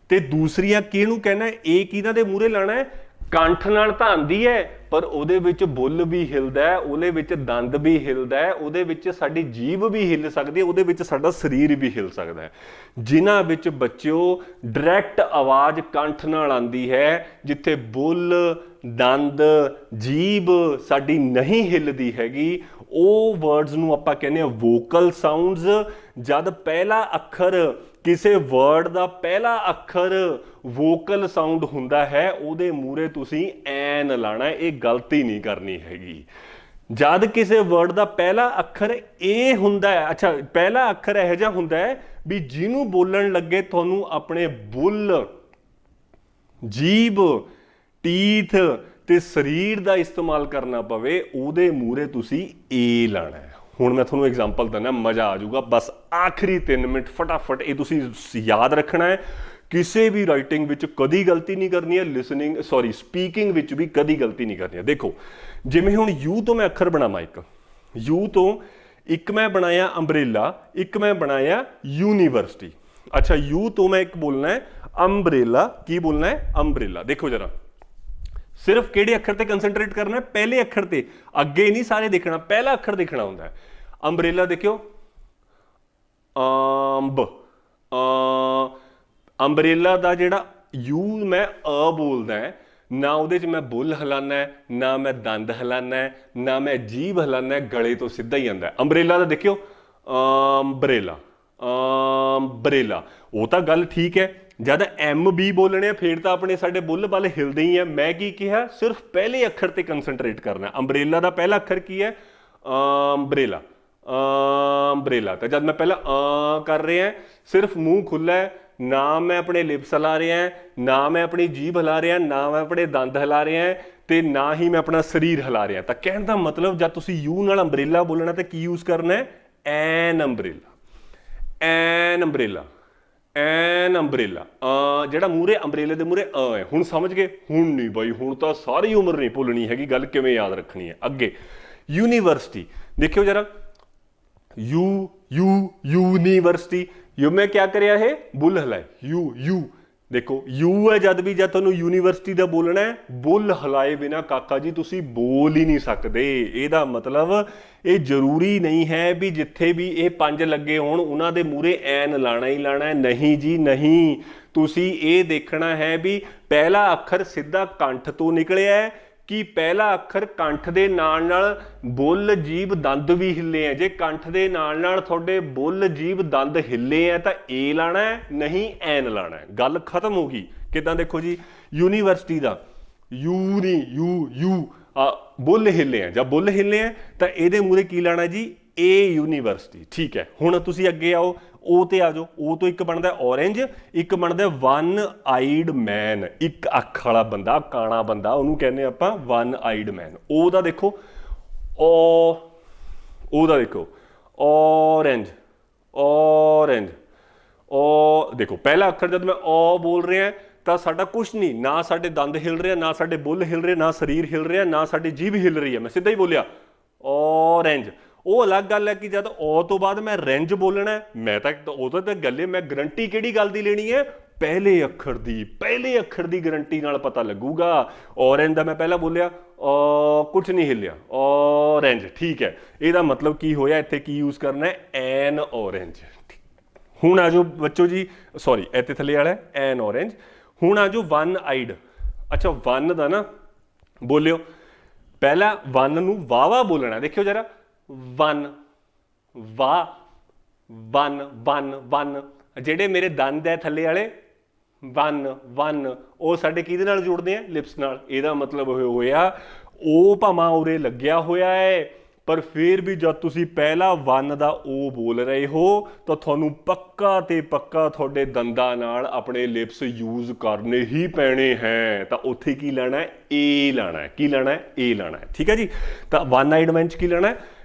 ਤੇ ਦੂਸਰੀਆਂ ਕਿਹਨੂੰ ਕਹਿਣਾ, ਇਹ ਕਿਹਨਾਂ ਦੇ ਮੂਹਰੇ ਲਾਣਾ ਹੈ, ਕੰਠ ਨਾਲ ਤਾਂ ਆਉਂਦੀ ਹੈ ਪਰ ਉਹਦੇ ਵਿੱਚ ਬੁੱਲ ਵੀ ਹਿਲਦਾ ਹੈ, ਉਹਦੇ ਵਿੱਚ ਦੰਦ ਵੀ ਹਿਲਦਾ ਹੈ, ਉਹਦੇ ਵਿੱਚ ਸਾਡੀ ਜੀਭ ਵੀ ਹਿੱਲ ਸਕਦੀ ਹੈ, ਉਹਦੇ ਵਿੱਚ ਸਾਡਾ ਸਰੀਰ ਵੀ ਹਿੱਲ ਸਕਦਾ ਹੈ। ਜਿਨ੍ਹਾਂ ਵਿੱਚ ਬੱਚਿਓ ਡਾਇਰੈਕਟ ਆਵਾਜ਼ ਕੰਠ ਨਾਲ ਆਉਂਦੀ ਹੈ, ਜਿੱਥੇ ਬੁੱਲ, ਦੰਦ, ਜੀਭ ਸਾਡੀ ਨਹੀਂ ਹਿੱਲਦੀ ਹੈਗੀ, ਉਹ ਵਰਡਸ ਨੂੰ ਆਪਾਂ ਕਹਿੰਦੇ ਆ ਵੋਕਲ ਸਾਊਂਡਸ। ਜਦ ਪਹਿਲਾ ਅੱਖਰ ਕਿਸੇ ਵਰਡ ਦਾ ਪਹਿਲਾ ਅੱਖਰ ਵੋਕਲ ਸਾਊਂਡ ਹੁੰਦਾ ਹੈ ਉਹਦੇ ਮੂਹਰੇ ਤੁਸੀਂ ਐਨ ਲਾਣਾ, ਇਹ ਗਲਤੀ ਨਹੀਂ ਕਰਨੀ ਹੈਗੀ। ਜਦ ਕਿਸੇ ਵਰਡ ਦਾ ਪਹਿਲਾ ਅੱਖਰ ਏ ਹੁੰਦਾ ਹੈ, ਅੱਛਾ ਪਹਿਲਾ ਅੱਖਰ ਇਹੋ ਜਿਹਾ ਹੁੰਦਾ ਹੈ ਵੀ ਜਿਹਨੂੰ ਬੋਲਣ ਲੱਗੇ ਤੁਹਾਨੂੰ ਆਪਣੇ ਬੁੱਲ, ਜੀਭ, ਟੀਥ ਤੇ ਸਰੀਰ ਦਾ ਇਸਤੇਮਾਲ ਕਰਨਾ ਪਵੇ, ਉਹਦੇ ਮੂਹਰੇ ਤੁਸੀਂ ਏ ਲਾਣਾ ਹੈ। ਹੁਣ ਮੈਂ ਤੁਹਾਨੂੰ ਐਗਜ਼ਾਮਪਲ ਦਿੰਦਾ, ਮਜ਼ਾ ਆ ਜਾਊਗਾ। ਬਸ ਆਖਰੀ 3 ਮਿੰਟ ਫਟਾਫਟ ਇਹ ਤੁਸੀਂ ਯਾਦ ਰੱਖਣਾ ਹੈ। ਕਿਸੇ ਵੀ ਰਾਈਟਿੰਗ ਵਿੱਚ ਕਦੀ ਗਲਤੀ ਨਹੀਂ ਕਰਨੀ ਹੈ, ਸਪੀਕਿੰਗ ਵਿੱਚ ਵੀ ਕਦੀ ਗਲਤੀ ਨਹੀਂ ਕਰਨੀ ਹੈ। ਦੇਖੋ ਜਿਵੇਂ ਹੁਣ ਯੂ ਤੋਂ ਮੈਂ ਅੱਖਰ ਬਣਾਵਾਂ, ਯੂ ਤੋਂ ਇੱਕ ਮੈਂ ਬਣਾਇਆ ਅੰਬਰੇਲਾ, ਇੱਕ ਮੈਂ ਬਣਾਇਆ ਯੂਨੀਵਰਸਿਟੀ। ਅੱਛਾ ਯੂ ਤੋਂ ਮੈਂ ਇੱਕ ਬੋਲਣਾ ਹੈ ਅੰਬਰੇਲਾ, ਕੀ ਬੋਲਣਾ ਹੈ ਅੰਬਰੇਲਾ। ਦੇਖੋ ਜਰਾ ਸਿਰਫ ਕਿਹੜੇ ਅੱਖਰ ਤੇ ਕੰਸੈਂਟਰੇਟ ਕਰਨਾ ਹੈ, ਪਹਿਲੇ ਅੱਖਰ ਤੇ, ਅੱਗੇ ਨਹੀਂ ਸਾਰੇ ਦੇਖਣਾ, ਪਹਿਲਾ ਅੱਖਰ ਦੇਖਣਾ ਹੁੰਦਾ ਹੈ। ਅੰਬਰੇਲਾ ਦੇਖਿਓ ਅੰਬਰੇਲਾ ਦਾ ਜਿਹੜਾ ਯੂ ਮੈਂ ਬੋਲਦਾ ਹੈ ਨਾ, ਉਹਦੇ 'ਚ ਮੈਂ ਬੁੱਲ ਹਿਲਾਨਾ ਹੈ, ਨਾ ਮੈਂ ਦੰਦ ਹਿਲਾਨਾ ਹੈ, ਨਾ ਮੈਂ ਜੀਭ ਹਿਲਾਨਾ ਹੈ, ਗਲੇ ਤੋਂ ਸਿੱਧਾ ਹੀ ਆਉਂਦਾ। ਅੰਬਰੇਲਾ ਦਾ ਦੇਖਿਓ ਅੰਬਰੇਲਾ, ਅੰਬਰੇਲਾ, ਉਹ ਤਾਂ ਗੱਲ ਠੀਕ ਹੈ। ਜਦ ਐਮ ਬੀ ਬੋਲਣੇ ਆ ਫਿਰ ਤਾਂ ਆਪਣੇ ਸਾਡੇ ਬੁੱਲ ਵੱਲ ਹਿਲਦੇ ਹੀ ਆ। ਮੈਂ ਕੀ ਕਿਹਾ, ਸਿਰਫ ਪਹਿਲੇ ਅੱਖਰ ਤੇ ਕੰਸੈਂਟਰੇਟ ਕਰਨਾ। ਅੰਬਰੇਲਾ ਦਾ ਪਹਿਲਾ ਅੱਖਰ ਕੀ ਹੈ ਅੰਬਰੇਲਾ, ਅੰਬਰੇਲਾ। ਤਾਂ ਜਦ ਮੈਂ ਪਹਿਲਾਂ ਕਰ ਰਿਹਾ ਸਿਰਫ ਮੂੰਹ ਖੁੱਲ੍ਹਾ ਹੈ, ਨਾ ਮੈਂ ਆਪਣੇ ਲਿਪਸ ਹਿਲਾ ਰਿਹਾ, ਨਾ ਮੈਂ ਆਪਣੀ ਜੀਭ ਹਿਲਾ ਰਿਹਾ, ਨਾ ਮੈਂ ਆਪਣੇ ਦੰਦ ਹਿਲਾ ਰਿਹਾ ਤੇ ਨਾ ਹੀ ਮੈਂ ਆਪਣਾ ਸਰੀਰ ਹਿਲਾ ਰਿਹਾ। ਤਾਂ ਕਹਿਣ ਦਾ ਮਤਲਬ ਜਦ ਤੁਸੀਂ ਯੂ ਨਾਲ ਅੰਬਰੇਲਾ ਬੋਲਣਾ ਤਾਂ ਕੀ ਯੂਜ਼ ਕਰਨਾ ਹੈ ਐਨ ਅੰਬਰੇਲਾ, ਐਨ ਅੰਬਰੇਲਾ, ਐਨ ਅੰਬਰੇਲਾ। ਜਿਹੜਾ ਮੂਹਰੇ ਅੰਬਰੇਲੇ ਦੇ ਮੂਹਰੇ ਹੈ। ਹੁਣ ਸਮਝ ਗਏ? ਹੁਣ ਨਹੀਂ ਬਾਈ, ਹੁਣ ਤਾਂ ਸਾਰੀ ਉਮਰ ਨਹੀਂ ਭੁੱਲਣੀ ਹੈਗੀ ਗੱਲ, ਕਿਵੇਂ ਯਾਦ ਰੱਖਣੀ ਹੈ। ਅੱਗੇ ਯੂਨੀਵਰਸਿਟੀ ਦੇਖਿਓ ਜਰਾ, ਯੂ ਯੂ ਯੂਨੀਵਰਸਿਟੀ, ਯੂ ਮੈਂ ਕਿਆ ਕਰਿਆ ਇਹ ਬੁੱਲ ਹਿਲਾਏ, ਯੂ ਯੂ। ਦੇਖੋ ਯੂ ਹੈ ਜਦ ਵੀ, ਜਦ ਤੁਹਾਨੂੰ ਯੂਨੀਵਰਸਿਟੀ ਦਾ ਬੋਲਣਾ ਹੈ ਬੁੱਲ ਹਿਲਾਏ ਬਿਨਾ ਕਾਕਾ ਜੀ ਤੁਸੀਂ ਬੋਲ ਹੀ ਨਹੀਂ ਸਕਦੇ। ਇਹਦਾ ਮਤਲਬ ਇਹ ਜ਼ਰੂਰੀ ਨਹੀਂ ਹੈ ਵੀ ਜਿੱਥੇ ਵੀ ਇਹ 5 ਲੱਗੇ ਹੋਣ ਉਹਨਾਂ ਦੇ ਮੂਹਰੇ ਐਨ ਲਾਣਾ ਹੀ ਲਾਣਾ ਹੈ। ਨਹੀਂ ਜੀ ਨਹੀਂ, ਤੁਸੀਂ ਇਹ ਦੇਖਣਾ ਹੈ ਵੀ ਪਹਿਲਾ ਅੱਖਰ ਸਿੱਧਾ ਕੰਠ ਤੋਂ ਨਿਕਲਿਆ ਹੈ ਕਿ ਪਹਿਲਾ ਅੱਖਰ ਕੰਠ ਦੇ ਨਾਲ ਨਾਲ ਬੁੱਲ, ਜੀਭ, ਦੰਦ ਵੀ ਹਿੱਲੇ ਆ। ਜੇ ਕੰਠ ਦੇ ਨਾਲ ਨਾਲ ਤੁਹਾਡੇ ਬੁੱਲ, ਜੀਭ, ਦੰਦ ਹਿੱਲੇ ਆ ਤਾਂ ਏ ਲਾਣਾ ਹੈ, ਨਹੀਂ ਐਨ ਲਾਣਾ ਹੈ। ਗੱਲ ਖਤਮ ਹੋ ਗਈ। ਕਿੱਦਾਂ ਦੇਖੋ ਜੀ, ਯੂਨੀਵਰਸਿਟੀ ਦਾ ਯੂ ਨਹੀਂ, ਯੂ ਯੂ ਬੁੱਲ ਹਿੱਲੇ ਆ, ਜਾਂ ਬੁੱਲ ਹਿੱਲੇ ਆ ਤਾਂ ਇਹਦੇ ਮੂਹਰੇ ਕੀ ਲਾਣਾ ਜੀ ਏ ਯੂਨੀਵਰਸਿਟੀ। ਠੀਕ ਹੈ, ਹੁਣ ਤੁਸੀਂ ਅੱਗੇ ਆਓ, ਉਹ ਤੇ ਆ ਜਾਓ। ਉਹ ਤੋਂ ਇੱਕ ਬਣਦਾ ਔਰੇਂਜ, ਇੱਕ ਬਣਦਾ ਵਨ ਆਈਡ ਮੈਨ, ਇੱਕ ਅੱਖ ਵਾਲਾ ਬੰਦਾ, ਕਾਣਾ ਬੰਦਾ, ਉਹਨੂੰ ਕਹਿੰਦੇ ਆਪਾਂ ਵਨ ਆਈਡ ਮੈਨ। ਉਹਦਾ ਦੇਖੋ ਉਹਦਾ ਦੇਖੋ ਔਰੇਂਜ, ਔਰੇਂਜ। ਦੇਖੋ ਪਹਿਲਾ ਅੱਖਰ ਜਦ ਮੈਂ ਬੋਲ ਰਿਹਾ ਤਾਂ ਸਾਡਾ ਕੁਛ ਨਹੀਂ, ਨਾ ਸਾਡੇ ਦੰਦ ਹਿਲ ਰਿਹਾ, ਨਾ ਸਾਡੇ ਬੁੱਲ ਹਿਲ ਰਹੇ, ਨਾ ਸਰੀਰ ਹਿਲ ਰਿਹਾ, ਨਾ ਸਾਡੀ ਜੀਭ ਹਿਲ ਰਹੀ ਹੈ। ਮੈਂ ਸਿੱਧਾ ਹੀ ਬੋਲਿਆ ਔਰੇਂਜ। ਉਹ ਅਲੱਗ ਗੱਲ ਹੈ ਕਿ ਜਦ ਤੋਂ ਬਾਅਦ ਮੈਂ ਰੈਂਜ ਬੋਲਣਾ, ਮੈਂ ਤਾਂ ਉਦੋਂ ਤਾਂ ਗੱਲੇ, ਮੈਂ ਗਰੰਟੀ ਕਿਹੜੀ ਗੱਲ ਦੀ ਲੈਣੀ ਹੈ ਪਹਿਲੇ ਅੱਖਰ ਦੀ, ਪਹਿਲੇ ਅੱਖਰ ਦੀ ਗਰੰਟੀ ਨਾਲ ਪਤਾ ਲੱਗੂਗਾ। ਔਰੇਂਜ ਦਾ ਮੈਂ ਪਹਿਲਾਂ ਬੋਲਿਆ ਕੁਛ ਨਹੀਂ ਹਿੱਲਿਆ, ਔਰੇਂਜ। ਠੀਕ ਹੈ, ਇਹਦਾ ਮਤਲਬ ਕੀ ਹੋਇਆ, ਇੱਥੇ ਕੀ ਯੂਜ਼ ਕਰਨਾ ਹੈ ਐਨ ਔਰੇਂਜ। ਹੁਣ ਆ ਜਾਓ ਬੱਚੋ ਜੀ, ਸੌਰੀ ਇੱਥੇ ਥੱਲੇ ਵਾਲਾ ਐਨ ਔਰੇਂਜ। ਹੁਣ ਆ ਜਾਓ ਵਨ ਆਈਡ। ਅੱਛਾ ਵਨ ਦਾ ਨਾ ਬੋਲਿਓ, ਪਹਿਲਾਂ ਵਨ ਨੂੰ ਵਾਵਾ ਬੋਲਣਾ। ਦੇਖਿਓ ਜਰਾ, ਵਨ ਵਾ, ਵਨ ਵਨ ਵਨ। ਜਿਹੜੇ ਮੇਰੇ ਦੰਦ ਹੈ ਥੱਲੇ ਵਾਲੇ ਵਨ ਵਨ, ਉਹ ਸਾਡੇ ਕਿਹਦੇ ਨਾਲ ਜੁੜਦੇ ਆ ਲਿਪਸ ਨਾਲ। ਇਹਦਾ ਮਤਲਬ ਹੋਇਆ ਉਹ ਭਾਵੇਂ ਉਰੇ ਲੱਗਿਆ ਹੋਇਆ ਹੈ ਪਰ ਫਿਰ ਵੀ ਜਦ ਤੁਸੀਂ ਪਹਿਲਾ ਵਨ ਦਾ ਉਹ ਬੋਲ ਰਹੇ ਹੋ ਤਾਂ ਤੁਹਾਨੂੰ ਪੱਕਾ ਤੇ ਪੱਕਾ ਤੁਹਾਡੇ ਦੰਦਾਂ ਨਾਲ ਆਪਣੇ ਲਿਪਸ ਯੂਜ਼ ਕਰਨੇ ਹੀ ਪੈਣੇ ਹੈ। ਤਾਂ ਉੱਥੇ ਕੀ ਲੈਣਾ ਹੈ ਏ ਲਾਣਾ ਹੈ। ਕੀ ਲੈਣਾ ਹੈ ਏ ਲਾਣਾ ਹੈ। ਠੀਕ ਹੈ ਜੀ। ਤਾਂ ਵਨ ਆਈਡ ਮੈਨ 'ਚ ਕੀ ਲੈਣਾ ਹੈ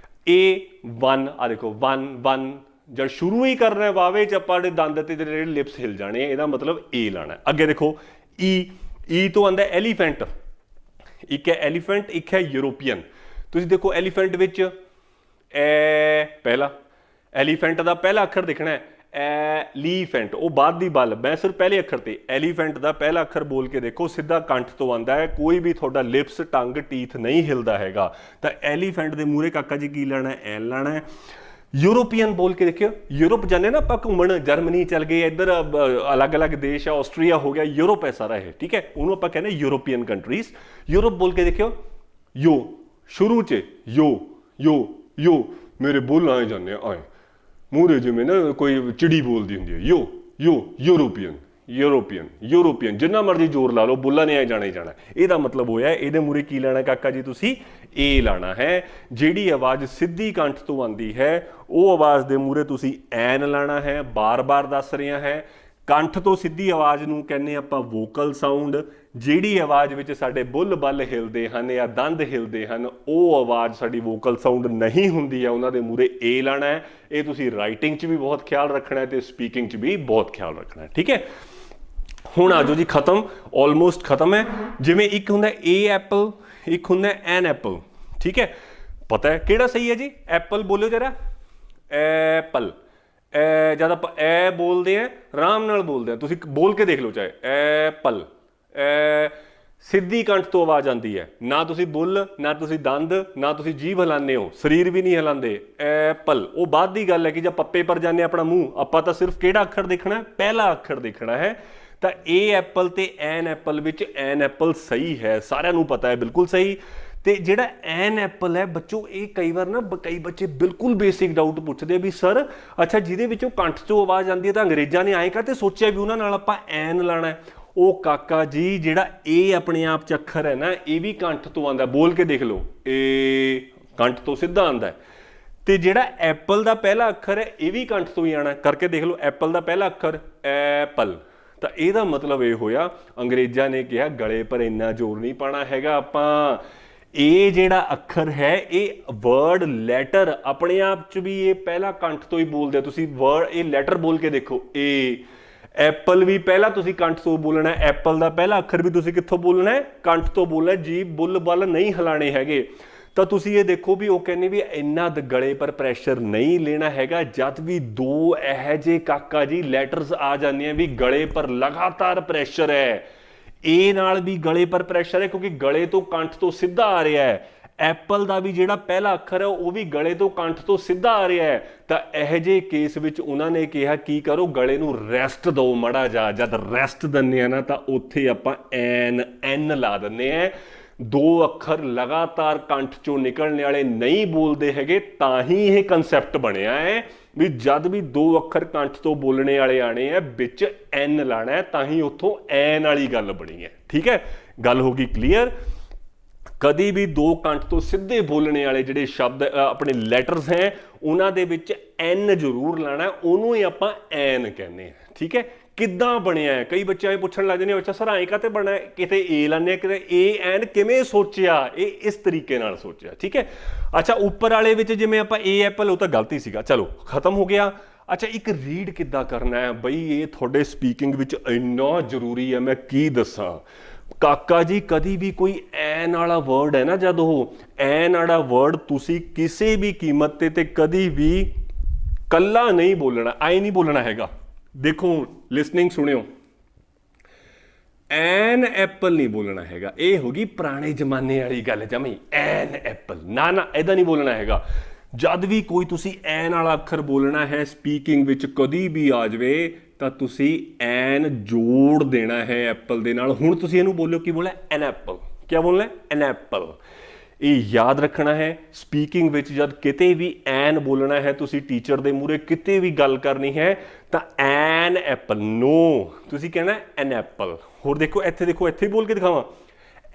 ਏ ਵਨ। ਆ ਦੇਖੋ ਵਨ ਵਨ, ਜਦ ਸ਼ੁਰੂ ਹੀ ਕਰਨਾ ਹੈ ਵਾਵੇ 'ਚ ਆਪਾਂ ਦੇ ਦੰਦ ਤੇ ਜਿਹੜੇ ਲਿਪਸ ਹਿਲ ਜਾਣੇ, ਇਹਦਾ ਮਤਲਬ ਏ ਲਾਣਾ ਹੈ। ਅੱਗੇ ਦੇਖੋ ਈ ਤੋਂ ਆਉਂਦਾ ਐਲੀਫੈਂਟ। ਇੱਕ ਹੈ ਐਲੀਫੈਂਟ, ਇੱਕ ਹੈ ਯੂਰੋਪੀਅਨ। ਤੁਸੀਂ ਦੇਖੋ ਐਲੀਫੈਂਟ ਵਿੱਚ ਪਹਿਲਾ ਐਲੀਫੈਂਟ ਦਾ ਪਹਿਲਾ ਅੱਖਰ ਦਿਖਣਾ ਹੈ ਐਲੀਫੈਂਟ, ਉਹ ਬਾਅਦ ਦੀ ਬਲ। ਮੈਂ ਸਿਰਫ ਪਹਿਲੇ ਅੱਖਰ ਤੇ ਐਲੀਫੈਂਟ ਦਾ ਪਹਿਲਾ ਅੱਖਰ ਬੋਲ ਕੇ ਦੇਖੋ, ਸਿੱਧਾ ਕੰਠ ਤੋਂ ਆਉਂਦਾ ਹੈ, ਕੋਈ ਵੀ ਤੁਹਾਡਾ ਲਿਪਸ, ਟੰਗ, ਟੀਥ ਨਹੀਂ ਹਿਲਦਾ ਹੈਗਾ। ਤਾਂ ਐਲੀਫੈਂਟ ਦੇ ਮੂਹਰੇ ਕਾਕਾ ਜੀ ਕੀ ਲੈਣਾ ਹੈ ਐਨ ਲਾਣਾ ਹੈ। ਯੂਰੋਪੀਅਨ ਬੋਲ ਕੇ ਦੇਖਿਓ, ਯੂਰਪ ਜਾਂਦੇ ਨਾ ਆਪਾਂ ਘੁੰਮਣ, ਜਰਮਨੀ ਚੱਲ ਗਏ, ਇੱਧਰ ਅਲੱਗ ਅਲੱਗ ਦੇਸ਼ ਆ, ਆਸਟਰੀਆ ਹੋ ਗਿਆ, ਯੂਰਪ ਹੈ ਸਾਰਾ ਇਹ। ਠੀਕ ਹੈ, ਉਹਨੂੰ ਆਪਾਂ ਕਹਿੰਦੇ ਯੂਰੋਪੀਅਨ ਕੰਟਰੀਜ਼। ਯੂਰਪ ਬੋਲ ਕੇ ਦੇਖਿਓ, ਯੋ ਸ਼ੁਰੂ 'ਚ ਯੋ ਯੋ यो मेरे बोल आए जाने आए ਮੂਹਰੇ ਜਿਵੇਂ ਨਾ ਕੋਈ ਚਿੜੀ ਬੋਲਦੀ ਹੁੰਦੀ ਹੈ ਯੂਰੋਪੀਅਨ ਯੂਰੋਪੀਅਨ ਜਿੰਨਾ ਮਰਜ਼ੀ ਜ਼ੋਰ ਲਾ ਲਓ ਬੁੱਲਾ ਨੇ ਆਏ ਜਾਣਾ ਹੀ ਜਾਣਾ। ਇਹਦਾ ਮਤਲਬ ਹੋਇਆ ਇਹਦੇ ਮੂਹਰੇ ਕੀ ਲੈਣਾ ਕਾਕਾ ਜੀ ਤੁਸੀਂ ਏ ਲਾਣਾ ਹੈ। ਜਿਹੜੀ ਆਵਾਜ਼ ਸਿੱਧੀ ਕੰਠ ਤੋਂ ਆਉਂਦੀ ਹੈ ਉਹ ਆਵਾਜ਼ ਦੇ ਮੂਹਰੇ ਤੁਸੀਂ ਐਨ ਲਾਣਾ ਹੈ। ਬਾਰ-ਬਾਰ ਦੱਸ ਰਿਹਾ ਹੈ ਕੰਠ ਤੋਂ ਸਿੱਧੀ ਆਵਾਜ਼ ਨੂੰ ਕਹਿੰਦੇ ਆਪਾਂ ਵੋਕਲ ਸਾਊਂਡ। ਜਿਹੜੀ ਆਵਾਜ਼ ਵਿੱਚ ਸਾਡੇ ਬੁੱਲ ਬੱਲ ਹਿਲਦੇ ਹਨ ਜਾਂ ਦੰਦ ਹਿਲਦੇ ਹਨ ਉਹ ਆਵਾਜ਼ ਸਾਡੀ ਵੋਕਲ ਸਾਊਂਡ ਨਹੀਂ ਹੁੰਦੀ ਹੈ, ਉਹਨਾਂ ਦੇ ਮੂਹਰੇ ਏ ਲਾਣਾ ਹੈ। ਇਹ ਤੁਸੀਂ ਰਾਈਟਿੰਗ 'ਚ ਵੀ ਬਹੁਤ ਖਿਆਲ ਰੱਖਣਾ ਹੈ ਤੇ ਸਪੀਕਿੰਗ 'ਚ ਵੀ ਬਹੁਤ ਖਿਆਲ ਰੱਖਣਾ ਹੈ। ਠੀਕ ਹੈ, ਹੁਣ ਆ ਜਾਓ ਜੀ ਖਤਮ, ਆਲਮੋਸਟ ਖਤਮ ਹੈ। ਜਿਵੇਂ ਇੱਕ ਹੁੰਦਾ ਏ ਐਪਲ, ਇੱਕ ਹੁੰਦਾ ਐਨ ਐਪਲ। ਠੀਕ ਹੈ, ਪਤਾ ਹੈ ਕਿਹੜਾ ਸਹੀ ਹੈ ਜੀ? ਐਪਲ ਬੋਲਿਓ ਜਰਾ, ਐਪਲ। ਜਦ ਆਪਾਂ ਐ ਬੋਲਦੇ ਹਾਂ ਆਰਾਮ ਨਾਲ ਬੋਲਦੇ ਹਾਂ, ਤੁਸੀਂ ਬੋਲ ਕੇ ਦੇਖ ਲਓ ਚਾਹੇ ਐਪਲ। ਸਿੱਧੀ ਕੰਠ ਤੋਂ ਆਵਾਜ਼ ਆਉਂਦੀ ਹੈ, ਨਾ ਤੁਸੀਂ ਬੁੱਲ ਨਾ ਤੁਸੀਂ ਦੰਦ ਨਾ ਤੁਸੀਂ ਜੀਭ ਹਿਲਾਉਂਦੇ ਹੋ, ਸਰੀਰ ਵੀ ਨਹੀਂ ਹਿਲਾਉਂਦੇ। ਐਪਲ ਉਹ ਬਾਅਦ ਦੀ ਗੱਲ ਹੈ ਕਿ ਜਦ ਪੱਪੇ ਪਰ ਜਾਂਦੇ ਆਪਣਾ ਮੂੰਹ, ਆਪਾਂ ਤਾਂ ਸਿਰਫ ਕਿਹੜਾ ਅੱਖਰ ਦੇਖਣਾ? ਪਹਿਲਾ ਅੱਖਰ ਦੇਖਣਾ ਹੈ। ਤਾਂ ਏ ਐਪਲ ਤੇ ਐਨ ਐਪਲ ਵਿੱਚ ਐਨ ਐਪਲ ਸਹੀ ਹੈ, ਸਾਰਿਆਂ ਨੂੰ ਪਤਾ ਹੈ, ਬਿਲਕੁਲ ਸਹੀ। ਤੇ ਜਿਹੜਾ ਐਨ ਐਪਲ ਹੈ ਬੱਚੋ, ਇਹ ਕਈ ਵਾਰ ਨਾ ਕਈ ਬੱਚੇ ਬਿਲਕੁਲ ਬੇਸਿਕ ਡਾਊਟ ਪੁੱਛਦੇ ਵੀ ਸਰ ਅੱਛਾ ਜਿਹਦੇ ਵਿੱਚੋਂ ਕੰਠ 'ਚੋਂ ਆਵਾਜ਼ ਆਉਂਦੀ ਹੈ ਤਾਂ ਅੰਗਰੇਜ਼ਾਂ ਨੇ ਆਏ ਕਾਹਤੇ ਸੋਚਿਆ ਵੀ ਉਹਨਾਂ ਨਾਲ ਆਪਾਂ ਐਨ ਲਾਣਾ? ਉਹ ਕਾਕਾ ਜੀ ਜਿਹੜਾ ਇਹ ਆਪਣੇ ਆਪ 'ਚ ਅੱਖਰ ਹੈ ਨਾ ਇਹ ਵੀ ਕੰਠ ਤੋਂ ਆਉਂਦਾ, ਬੋਲ ਕੇ ਦੇਖ ਲਓ, ਇਹ ਕੰਠ ਤੋਂ ਸਿੱਧਾ ਆਉਂਦਾ। ਤੇ ਜਿਹੜਾ ਐਪਲ ਦਾ ਪਹਿਲਾ ਅੱਖਰ ਹੈ ਇਹ ਵੀ ਕੰਠ ਤੋਂ ਹੀ ਆਉਣਾ, ਕਰਕੇ ਦੇਖ ਲਓ। ਐਪਲ ਦਾ ਪਹਿਲਾ ਅੱਖਰ ਐਪਲ। ਤਾਂ ਇਹਦਾ ਮਤਲਬ ਇਹ ਹੋਇਆ ਅੰਗਰੇਜ਼ਾਂ ਨੇ ਕਿਹਾ ਗਲੇ ਪਰ ਇੰਨਾ ਜ਼ੋਰ ਨਹੀਂ ਪਾਉਣਾ ਹੈਗਾ ਆਪਾਂ। ਇਹ ਜਿਹੜਾ ਅੱਖਰ ਹੈ ਇਹ ਵਰਡ ਲੈਟਰ ਆਪਣੇ ਆਪ 'ਚ ਵੀ ਇਹ ਪਹਿਲਾ ਕੰਠ ਤੋਂ ਹੀ ਬੋਲਦੇ। ਤੁਸੀਂ ਵਰਡ ਇਹ ਲੈਟਰ ਬੋਲ ਕੇ ਦੇਖੋ, ਏ। ਐਪਲ ਵੀ ਪਹਿਲਾਂ ਤੁਸੀਂ ਕੰਠ ਤੋਂ ਬੋਲਣਾ, ਐਪਲ ਦਾ ਪਹਿਲਾ ਅੱਖਰ ਵੀ ਤੁਸੀਂ ਕਿੱਥੋਂ ਬੋਲਣਾ ਹੈ? ਕੰਠ ਤੋਂ ਬੋਲਣਾ। ਜੀਭ ਬੁੱਲ ਬੱਲ ਨਹੀਂ ਹਿਲਾਣੇ ਹੈਗੇ। ਤਾਂ ਤੁਸੀਂ ਇਹ ਦੇਖੋ ਵੀ ਉਹ ਕਹਿੰਦੇ ਵੀ ਇੰਨਾ ਗਲੇ ਪਰ ਪ੍ਰੈਸ਼ਰ ਨਹੀਂ ਲੈਣਾ ਹੈਗਾ। ਜਦ ਵੀ ਦੋ ਇਹੋ ਜਿਹੇ ਕਾਕਾ ਜੀ ਲੈਟਰਸ ਆ ਜਾਂਦੀਆਂ ਵੀ ਗਲੇ ਪਰ ਲਗਾਤਾਰ ਪ੍ਰੈਸ਼ਰ ਹੈ, ਏ ਨਾਲ ਵੀ ਗਲੇ ਪਰ ਪ੍ਰੈਸ਼ਰ ਹੈ ਕਿਉਂਕਿ ਗਲੇ ਤੋਂ ਕੰਠ ਤੋਂ ਸਿੱਧਾ ਆ ਰਿਹਾ ਹੈ। ਐਪਲ ਦਾ ਵੀ ਜਿਹੜਾ ਪਹਿਲਾ ਅੱਖਰ ਹੈ ਉਹ ਵੀ ਗਲੇ ਤੋਂ ਕੰਠ ਤੋਂ ਸਿੱਧਾ ਆ ਰਿਹਾ ਹੈ। ਤਾਂ ਇਹੋ ਜਿਹੇ ਕੇਸ ਵਿੱਚ ਉਹਨਾਂ ਨੇ ਕਿਹਾ ਕੀ ਕਰੋ, ਗਲੇ ਨੂੰ ਰੈਸਟ ਦਿਓ ਮਾੜਾ ਜਿਹਾ। ਜਦ ਰੈਸਟ ਦਿੰਦੇ ਆ ਨਾ ਤਾਂ ਉੱਥੇ ਆਪਾਂ ਐਨ ਲਾ ਦਿੰਦੇ ਆ। ਦੋ ਅੱਖਰ ਲਗਾਤਾਰ ਕੰਠ ਚੋਂ ਨਿਕਲਣ ਵਾਲੇ ਨਹੀਂ ਬੋਲਦੇ ਹੈਗੇ, ਤਾਂ ਹੀ ਇਹ ਕਨਸੈਪਟ ਬਣਿਆ ਹੈ ਵੀ ਜਦ ਵੀ ਦੋ ਅੱਖਰ ਕੰਠ ਤੋਂ ਬੋਲਣੇ ਵਾਲੇ ਆਣੇ ਆ ਵਿੱਚ ਐਨ ਲਾਣਾ ਹੈ, ਤਾਂ ਹੀ ਉੱਥੋਂ ਐਨ ਵਾਲੀ ਗੱਲ ਬਣੀ ਹੈ। ਠੀਕ ਹੈ, ਗੱਲ ਹੋ ਗਈ ਕਲੀਅਰ। ਕਦੀ ਵੀ ਦੋ ਕੰਠ ਤੋਂ ਸਿੱਧੇ ਬੋਲਣੇ ਵਾਲੇ ਜਿਹੜੇ ਸ਼ਬਦ ਆਪਣੇ ਲੈਟਰਸ ਹੈ ਉਹਨਾਂ ਦੇ ਵਿੱਚ ਐਨ ਜ਼ਰੂਰ ਲਾਣਾ, ਉਹਨੂੰ ਹੀ ਆਪਾਂ ਐਨ ਕਹਿੰਦੇ ਹਾਂ। ਠੀਕ ਹੈ, ਕਿੱਦਾਂ ਬਣਿਆ ਹੈ? ਕਈ ਬੱਚੇ ਐਂ ਪੁੱਛਣ ਲੱਗ ਜਾਂਦੇ ਅੱਛਾ ਸਰ ਐਂ ਕਾਹਤੇ ਬਣਿਆ? ਕਿਤੇ ਏ ਲਾਉਂਦੇ ਕਿਤੇ ਏ ਐਨ ਕਿਵੇਂ ਸੋਚਿਆ? ਇਹ ਇਸ ਤਰੀਕੇ ਨਾਲ ਸੋਚਿਆ। ਠੀਕ ਹੈ, ਅੱਛਾ ਉੱਪਰ ਵਾਲੇ ਵਿੱਚ ਜਿਵੇਂ ਆਪਾਂ ਏ ਐਪਲ, ਉਹ ਤਾਂ ਗਲਤੀ ਸੀਗਾ, ਚਲੋ ਖਤਮ ਹੋ ਗਿਆ। ਅੱਛਾ ਇੱਕ ਰੀਡ ਕਿੱਦਾਂ ਕਰਨਾ ਹੈ ਬਈ, ਇਹ ਤੁਹਾਡੇ ਸਪੀਕਿੰਗ ਵਿੱਚ ਇੰਨਾ ਜ਼ਰੂਰੀ ਹੈ, ਮੈਂ ਕੀ ਦੱਸਾਂ ਕਾਕਾ ਜੀ। ਕਦੀ ਵੀ ਕੋਈ ਐਨ ਵਾਲਾ ਵਰਡ ਹੈ ਨਾ, ਜਦ ਉਹ ਐਨ ਵਾਲਾ ਵਰਡ ਤੁਸੀਂ ਕਿਸੇ ਵੀ ਕੀਮਤ ਤੇ ਕਦੀ ਵੀ ਕੱਲਾ ਨਹੀਂ ਬੋਲਣਾ, ਆਏ ਨਹੀਂ ਬੋਲਣਾ ਹੈਗਾ। ਦੇਖੋ ਲਿਸਨਿੰਗ ਸੁਣਿਓ, ਐਨ ਐਪਲ ਨਹੀਂ ਬੋਲਣਾ ਹੈਗਾ। ਇਹ ਹੋ ਗਈ ਪੁਰਾਣੇ ਜ਼ਮਾਨੇ ਵਾਲੀ ਗੱਲ ਜਮੀ, ਐਨ ਐਪਲ ਨਾ ਨਾ ਇੱਦਾਂ ਨਹੀਂ ਬੋਲਣਾ ਹੈਗਾ। ਜਦ ਵੀ ਕੋਈ ਤੁਸੀਂ ਐਨ ਵਾਲਾ ਅੱਖਰ ਬੋਲਣਾ ਹੈ ਸਪੀਕਿੰਗ ਵਿੱਚ ਕਦੀ ਵੀ ਆ ਜਾਵੇ ਤਾਂ ਤੁਸੀਂ ਐਨ ਜੋੜ ਦੇਣਾ ਹੈ ਐਪਲ ਦੇ ਨਾਲ। ਹੁਣ ਤੁਸੀਂ ਇਹਨੂੰ ਬੋਲੋ, ਕੀ ਬੋਲਣਾ? An apple. ਕਿਆ ਬੋਲਣਾ? An apple. ਇਹ ਯਾਦ ਰੱਖਣਾ ਹੈ ਸਪੀਕਿੰਗ ਵਿੱਚ ਜਦ ਕਿਤੇ ਵੀ ਐਨ ਬੋਲਣਾ ਹੈ, ਤੁਸੀਂ ਟੀਚਰ ਦੇ ਮੂਹਰੇ ਕਿਤੇ ਵੀ ਗੱਲ ਕਰਨੀ ਹੈ ਤਾਂ ਐਨ ਐਪਲ ਨੋ, ਤੁਸੀਂ ਕਹਿਣਾ ਐਨ ਐਪਲ। ਹੋਰ ਦੇਖੋ ਇੱਥੇ, ਦੇਖੋ ਇੱਥੇ ਬੋਲ ਕੇ ਦਿਖਾਵਾਂ,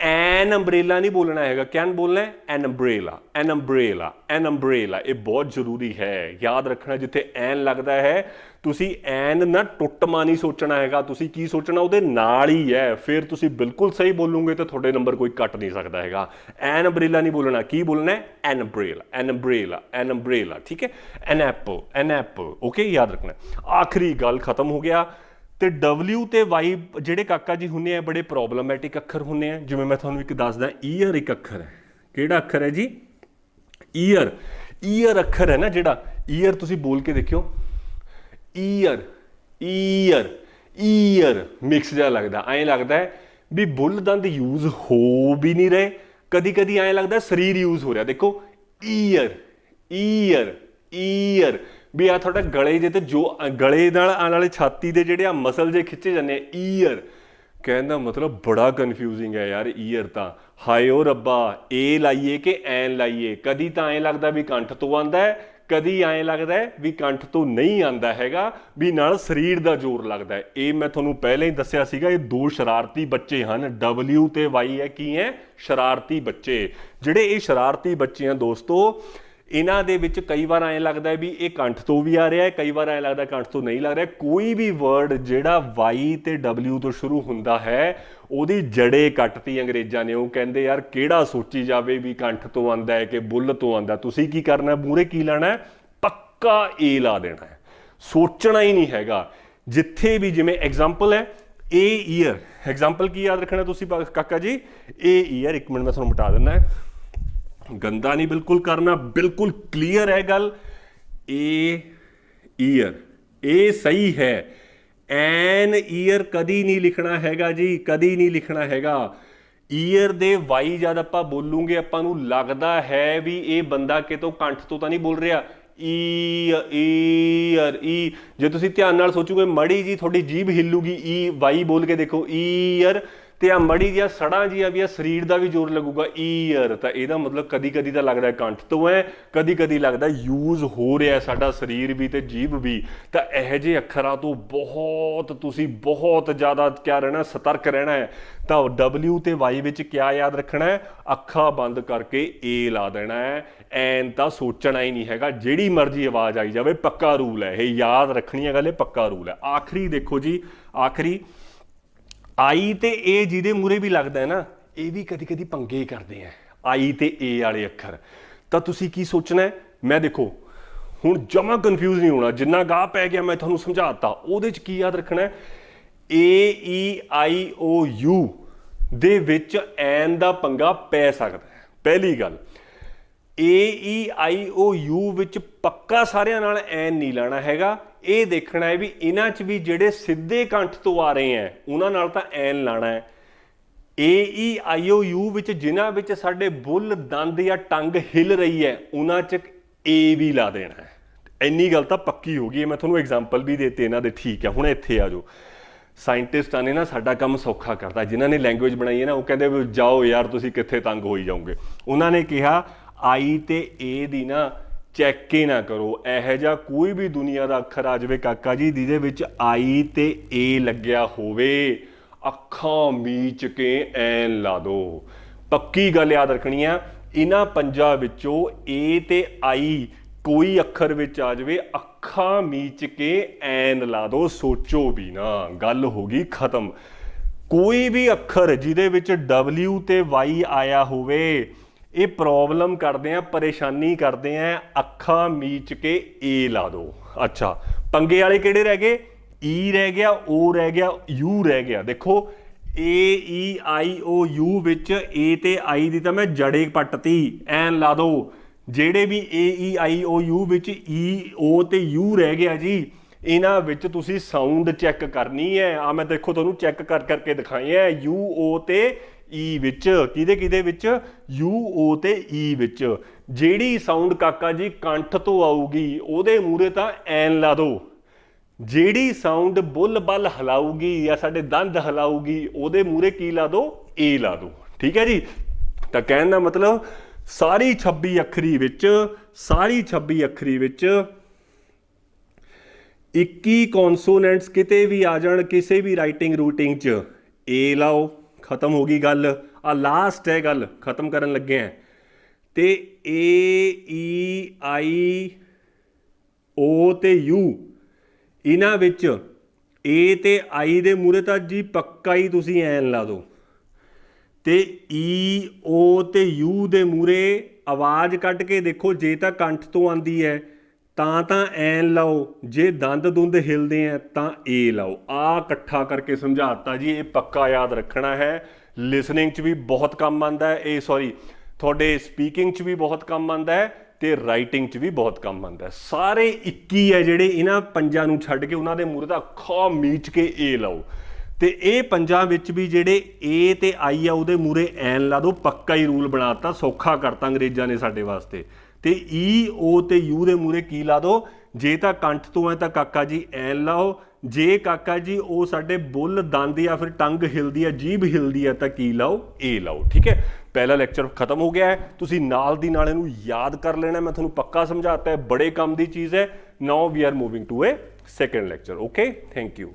ਐਨ ਅੰਬਰੇਲਾ ਨਹੀਂ ਬੋਲਣਾ ਹੈਗਾ। ਕਿਆ ਬੋਲਣਾ ਹੈ? ਐਨ ਅੰਬਰੇਲਾ, ਐਨ ਅੰਬਰੇਲਾ, ਐਨ ਅੰਬਰੇਲਾ। ਇਹ ਬਹੁਤ ਜ਼ਰੂਰੀ ਹੈ, ਯਾਦ ਰੱਖਣਾ। ਜਿੱਥੇ ਐਨ ਲੱਗਦਾ ਹੈ ਤੁਸੀਂ ਐਨ ਨਾ ਟੁੱਟਮਾ ਨਹੀਂ ਸੋਚਣਾ ਹੈਗਾ, ਤੁਸੀਂ ਕੀ ਸੋਚਣਾ? ਉਹਦੇ ਨਾਲ ਹੀ ਹੈ। ਫਿਰ ਤੁਸੀਂ ਬਿਲਕੁਲ ਸਹੀ ਬੋਲੋਗੇ ਤਾਂ ਤੁਹਾਡੇ ਨੰਬਰ ਕੋਈ ਕੱਟ ਨਹੀਂ ਸਕਦਾ ਹੈਗਾ। ਐਨ ਅੰਬਰੇਲਾ ਨਹੀਂ ਬੋਲਣਾ, ਕੀ ਬੋਲਣਾ ਹੈ? ਐਨ ਅੰਬਰੇਲਾ, ਐਨ ਅੰਬਰੇਲਾ, ਐਨ ਅੰਬਰੇਲਾ। ਠੀਕ ਹੈ, an apple, an apple. Okay, ਯਾਦ ਰੱਖਣਾ। ਆਖਰੀ ਗੱਲ, ਖਤਮ ਹੋ ਗਿਆ। ਤੇ W ਤੇ Y ਜਿਹੜੇ ਕਾਕਾ ਜੀ ਹੁੰਦੇ ਆ ਬੜੇ ਪ੍ਰੋਬਲਮੈਟਿਕ ਅੱਖਰ ਹੁੰਦੇ ਆ। ਜਿਵੇਂ ਮੈਂ ਤੁਹਾਨੂੰ ਇੱਕ ਦੱਸਦਾ, ਈਅਰ ਇੱਕ ਅੱਖਰ ਹੈ। ਕਿਹੜਾ ਅੱਖਰ ਹੈ ਜੀ? ਈਅਰ। ਈਅਰ ਅੱਖਰ ਹੈ ਨਾ ਜਿਹੜਾ, ਈਅਰ ਤੁਸੀਂ ਬੋਲ ਕੇ ਦੇਖਿਓ, ਈਅਰ, ਈਅਰ, ਈਅਰ ਮਿਕਸ ਜਿਹਾ ਲੱਗਦਾ। ਐਂ ਲੱਗਦਾ ਹੈ ਵੀ ਬੁੱਲ ਦੰਦ ਯੂਜ਼ ਹੋ ਵੀ ਨਹੀਂ ਰਹੇ, ਕਦੀ ਕਦੀ ਐਂ ਲੱਗਦਾ ਸਰੀਰ ਯੂਜ਼ ਹੋ ਰਿਹਾ। ਦੇਖੋ ਈਅਰ, ਈਅਰ, ਈਅਰ ਵੀ ਆ ਤੁਹਾਡਾ ਗਲੇ ਜੇ ਤੇ ਜੋ ਗਲੇ ਨਾਲ ਆਉਣ ਵਾਲੇ ਛਾਤੀ ਦੇ ਜਿਹੜੇ ਆ ਮਸਲ ਜੇ ਖਿੱਚੇ ਜਾਂਦੇ ਆ, ਈਅਰ। कहने मतलब बड़ा कन्फ्यूजिंग है यार ईयर तो हाय ओ रब्बा ए लाइए कि एन लाइए कदी तो ऐ लगता भी कंठ तो आंदा है कदी ऐ लगता है भी कंठ तो नहीं आंदा हैगा भी नाल शरीर का जोर लगता है ये मैं थोनों पहले ही दस्सिया सीगा ये दो शरारती बच्चे हैं W ते Y है की है शरारती बच्चे जिहड़े ये शरारती बच्चे हैं दोस्तों इन्हां दे विच कई बार ऐ लगता है भी ये कंठ तो भी आ रहा है कई बार ऐ लगता है कंठ तो नहीं लग रहा कोई भी वर्ड जिहड़ा Y ते W तो शुरू हुंदा है ਉਹਦੀ ਜੜੇ ਕੱਟਤੀ ਅੰਗਰੇਜ਼ਾਂ ਨੇ ਉਹ ਕਹਿੰਦੇ ਯਾਰ ਕਿਹੜਾ ਸੋਚੀ ਜਾਵੇ ਵੀ ਕੰਠ ਤੋਂ ਆਂਦਾ ਹੈ ਕਿ ਬੁੱਲ ਤੋਂ ਆਂਦਾ ਤੁਸੀਂ ਕੀ ਕਰਨਾ ਮੂਹਰੇ ਕੀ ਲਾਣਾ ਹੈ ਪੱਕਾ ਏ ਲਾ ਦੇਣਾ ਹੈ ਸੋਚਣਾ ਹੀ ਨਹੀਂ ਹੈਗਾ ਜਿੱਥੇ ਵੀ ਜਿਵੇਂ ਐਗਜ਼ਾਮਪਲ ਹੈ ਏ ਈਅਰ ਐਗਜ਼ਾਮਪਲ ਕੀ ਯਾਦ ਰੱਖਣਾ ਤੁਸੀਂ ਕਾਕਾ ਜੀ ਏ ਈਅਰ ਇੱਕ ਮਿੰਟ ਮੈਂ ਤੁਹਾਨੂੰ ਮਿਟਾ ਦਿੰਦਾ ਗੰਦਾ ਨਹੀਂ ਬਿਲਕੁਲ ਕਰਨਾ ਬਿਲकुल क्लीयर है गल ए ईयर ए सही है एन ईयर कदी नहीं लिखना हैगा जी कदी नहीं लिखना हैगा ईयर दे वाई जद आपां बोलूंगे आपां नूं लगदा है भी ये बंदा कितों कंठ तो नहीं बोल रहा ईयर ई जे तुसीं ध्यान नाल सोचोगे मड़ी जी थोड़ी जीभ हिलूगी ई वाई बोल के देखो ईयर ਤੇ ਆ ਮੜੀ ਦੀਆਂ ਸੜਾਂ ਜੀ ਆ ਵੀ ਸਰੀਰ ਦਾ ਵੀ ਜ਼ੋਰ ਲੱਗੂਗਾ ਈਅਰ ਤਾਂ ਇਹਦਾ ਮਤਲਬ ਕਦੀ ਕਦੀ ਤਾਂ ਲੱਗਦਾ ਕੰਠ ਤੋਂ ਹੈ ਕਦੀ ਕਦੀ ਲੱਗਦਾ ਯੂਜ਼ ਹੋ ਰਿਹਾ ਸਾਡਾ ਸਰੀਰ ਵੀ ਤੇ ਜੀਭ ਵੀ ਤਾਂ ਇਹੋ ਜਿਹੇ ਅੱਖਰਾਂ ਤੋਂ ਬਹੁਤ ਤੁਸੀਂ ਬਹੁਤ ਜ਼ਿਆਦਾ ਕਿਆ ਰਹਿਣਾ ਸਤਰਕ ਰਹਿਣਾ ਹੈ ਤਾਂ W ਤੇ Y ਵਿੱਚ ਕਿਆ ਯਾਦ ਰੱਖਣਾ ਹੈ ਅੱਖਾਂ ਬੰਦ ਕਰਕੇ ਏ ਲਾ ਦੇਣਾ ਹੈ ਐਨ ਤਾਂ ਸੋਚਣਾ ਹੀ ਨਹੀਂ ਹੈਗਾ ਜਿਹੜੀ ਮਰਜ਼ੀ ਆਵਾਜ਼ ਆਈ ਜਾਵੇ ਪੱਕਾ ਰੂਲ ਹੈ ਇਹ ਯਾਦ ਰੱਖਣੀ ਹੈ ਗੱਲ ਇਹ ਪੱਕਾ ਰੂਲ ਹੈ ਆਖਰੀ ਦੇਖੋ ਜੀ ਆਖਰੀ आई ते ए जिहदे मूहरे भी लगता है ना ये भी कदी कदी पंगे ही करते हैं आई ते ए वाले अखर तो तुसी की सोचना है मैं देखो हुण जमा कन्फ्यूज नहीं होना जिन्ना गाह पै गया मैं तुहानूं समझाता उहदे च की याद रखना है AEIOU दे विच एन दा पंगा पै सकदा है पहली गल AEIOU विच पक्का सारियां नाल एन नहीं लाना हैगा ਇਹ ਦੇਖਣਾ ਹੈ ਵੀ ਇਹਨਾਂ 'ਚ ਵੀ ਜਿਹੜੇ ਸਿੱਧੇ ਕੰਠ ਤੋਂ ਆ ਰਹੇ ਹੈ ਉਹਨਾਂ ਨਾਲ ਤਾਂ ਐਨ ਲਾਣਾ ਹੈ AEIOU ਵਿੱਚ ਜਿਨ੍ਹਾਂ ਵਿੱਚ ਸਾਡੇ ਬੁੱਲ ਦੰਦ ਜਾਂ ਟੰਗ ਹਿਲ ਰਹੀ ਹੈ ਉਹਨਾਂ 'ਚ ਏ ਵੀ ਲਾ ਦੇਣਾ ਹੈ ਇੰਨੀ ਗੱਲ ਤਾਂ ਪੱਕੀ ਹੋ ਗਈ ਮੈਂ ਤੁਹਾਨੂੰ ਐਗਜ਼ਾਮਪਲ ਵੀ ਦਿੱਤੇ ਇਹਨਾਂ ਦੇ ਠੀਕ ਹੈ ਹੁਣ ਇੱਥੇ ਆ ਜਾਓ ਸਾਇੰਟਿਸਟਾਂ ਨੇ ਨਾ ਸਾਡਾ ਕੰਮ ਸੌਖਾ ਕਰਤਾ ਜਿਨ੍ਹਾਂ ਨੇ ਲੈਂਗੁਏਜ ਬਣਾਈ ਹੈ ਨਾ ਉਹ ਕਹਿੰਦੇ ਵੀ ਜਾਓ ਯਾਰ ਤੁਸੀਂ ਕਿੱਥੇ ਤੰਗ ਹੋਈ ਜਾਓਗੇ ਉਹਨਾਂ ਨੇ ਕਿਹਾ ਆਈ ਤੇ ਏ ਦੀ ਨਾ चैक ही ना करो यह जा कोई भी दुनिया का अखर आ जाए काका जी जिहदे विच आई ते ए लग्या होवे अखां मीच के एन ला दो पक्की गल याद रखनी है इन्हां पंजां विचों ए ते आई कोई अखर विच आ जाए अखां मीच के एन ला दो सोचो भी ना गल हो गई खत्म कोई भी अखर जिहदे विच W ते Y आया होवे ये प्रॉब्लम करते हैं परेशानी करते हैं अखा मीच के ए ला दो अच्छा पंगे वाले केड़े रह गए ई रह गया ओ रह गया यू रह गया देखो AEIOU विच ए ते आई दी तां मैं जड़े पट्टती एन ला दो जेड़े भी AEIOU विच ई ओ ते यू रह गया जी इन्हां विच तुसी साउंड चैक करनी है आ मैं देखो तुहानूं चैक कर करके दिखाए है यू ओ ते ई विच किहदे किहदे विच यू ओ ते ई विच जेड़ी साउंड काका जी कंठ तो आऊगी ओहदे मूहरे तां एन ला दो जेड़ी साउंड बुल बल हिलाऊगी या साडे दंद हिलाऊगी ओहदे मूहरे की ला दो ए ला दो ठीक है जी तां कहण दा मतलब सारी 26 अखरी विच सारी 26 अखरी विच 21 कॉन्सोनेंट्स किते भी आ जाण किसी भी राइटिंग रूटिंग च ए लाओ खत्म हो गई गल आ लास्ट है गल खत्म करन लगे हैं ते AEIO ते U इन्हां विच ए ते आई दे मूहरे तां जी पक्का ही तुसीं एन ला दो ते EO ते U दे मूहरे आवाज़ कट के देखो जे तां कंठ तो आंदी है तां एन लाओ जे दंद दुंद हिलते हैं तां ए लाओ आ इकट्ठा करके समझाता जी ये पक्का याद रखना है लिसनिंग च भी बहुत काम आंदा है ये सॉरी थोड़े स्पीकिंग च भी बहुत काम आंदा है ते राइटिंग च भी बहुत काम आंदा है सारे 21 है जिहड़े इन्हां पंजां नूं छड्ड के उन्हां दे मूहरे दा अखां मीच के ए लाओ ते ये पंजां विच भी जिहड़े ए ते आई आ उहदे मूहरे एन ला दो पक्का ही रूल बनाता सौखा करता अंग्रेज़ां ने साडे वास्ते ते ई ओ ते यू दे मूहरे की ला दो जे तां कंठ तो है तां काका जी एन लाओ ਜੇ ਕਾਕਾ ਜੀ ਉਹ ਸਾਡੇ ਬੁੱਲ ਦੰਦ ਜਾਂ ਫਿਰ ਟੰਗ ਹਿਲਦੀ ਹੈ, ਜੀਭ ਹਿਲਦੀ ਹੈ ਤਾਂ ਕੀ ਲਾਓ, ਇਹ ਲਾਓ। ਠੀਕ ਹੈ, ਪਹਿਲਾ ਲੈਕਚਰ ਖਤਮ ਹੋ ਗਿਆ ਹੈ, ਤੁਸੀਂ ਨਾਲ ਦੀ ਨਾਲ ਇਹਨੂੰ ਯਾਦ ਕਰ ਲੈਣਾ। ਮੈਂ ਤੁਹਾਨੂੰ ਪੱਕਾ ਸਮਝਾਤਾ ਹੈ, ਬੜੇ ਕੰਮ ਦੀ ਚੀਜ਼ ਹੈ। Now we are moving to a second lecture. Okay, thank you.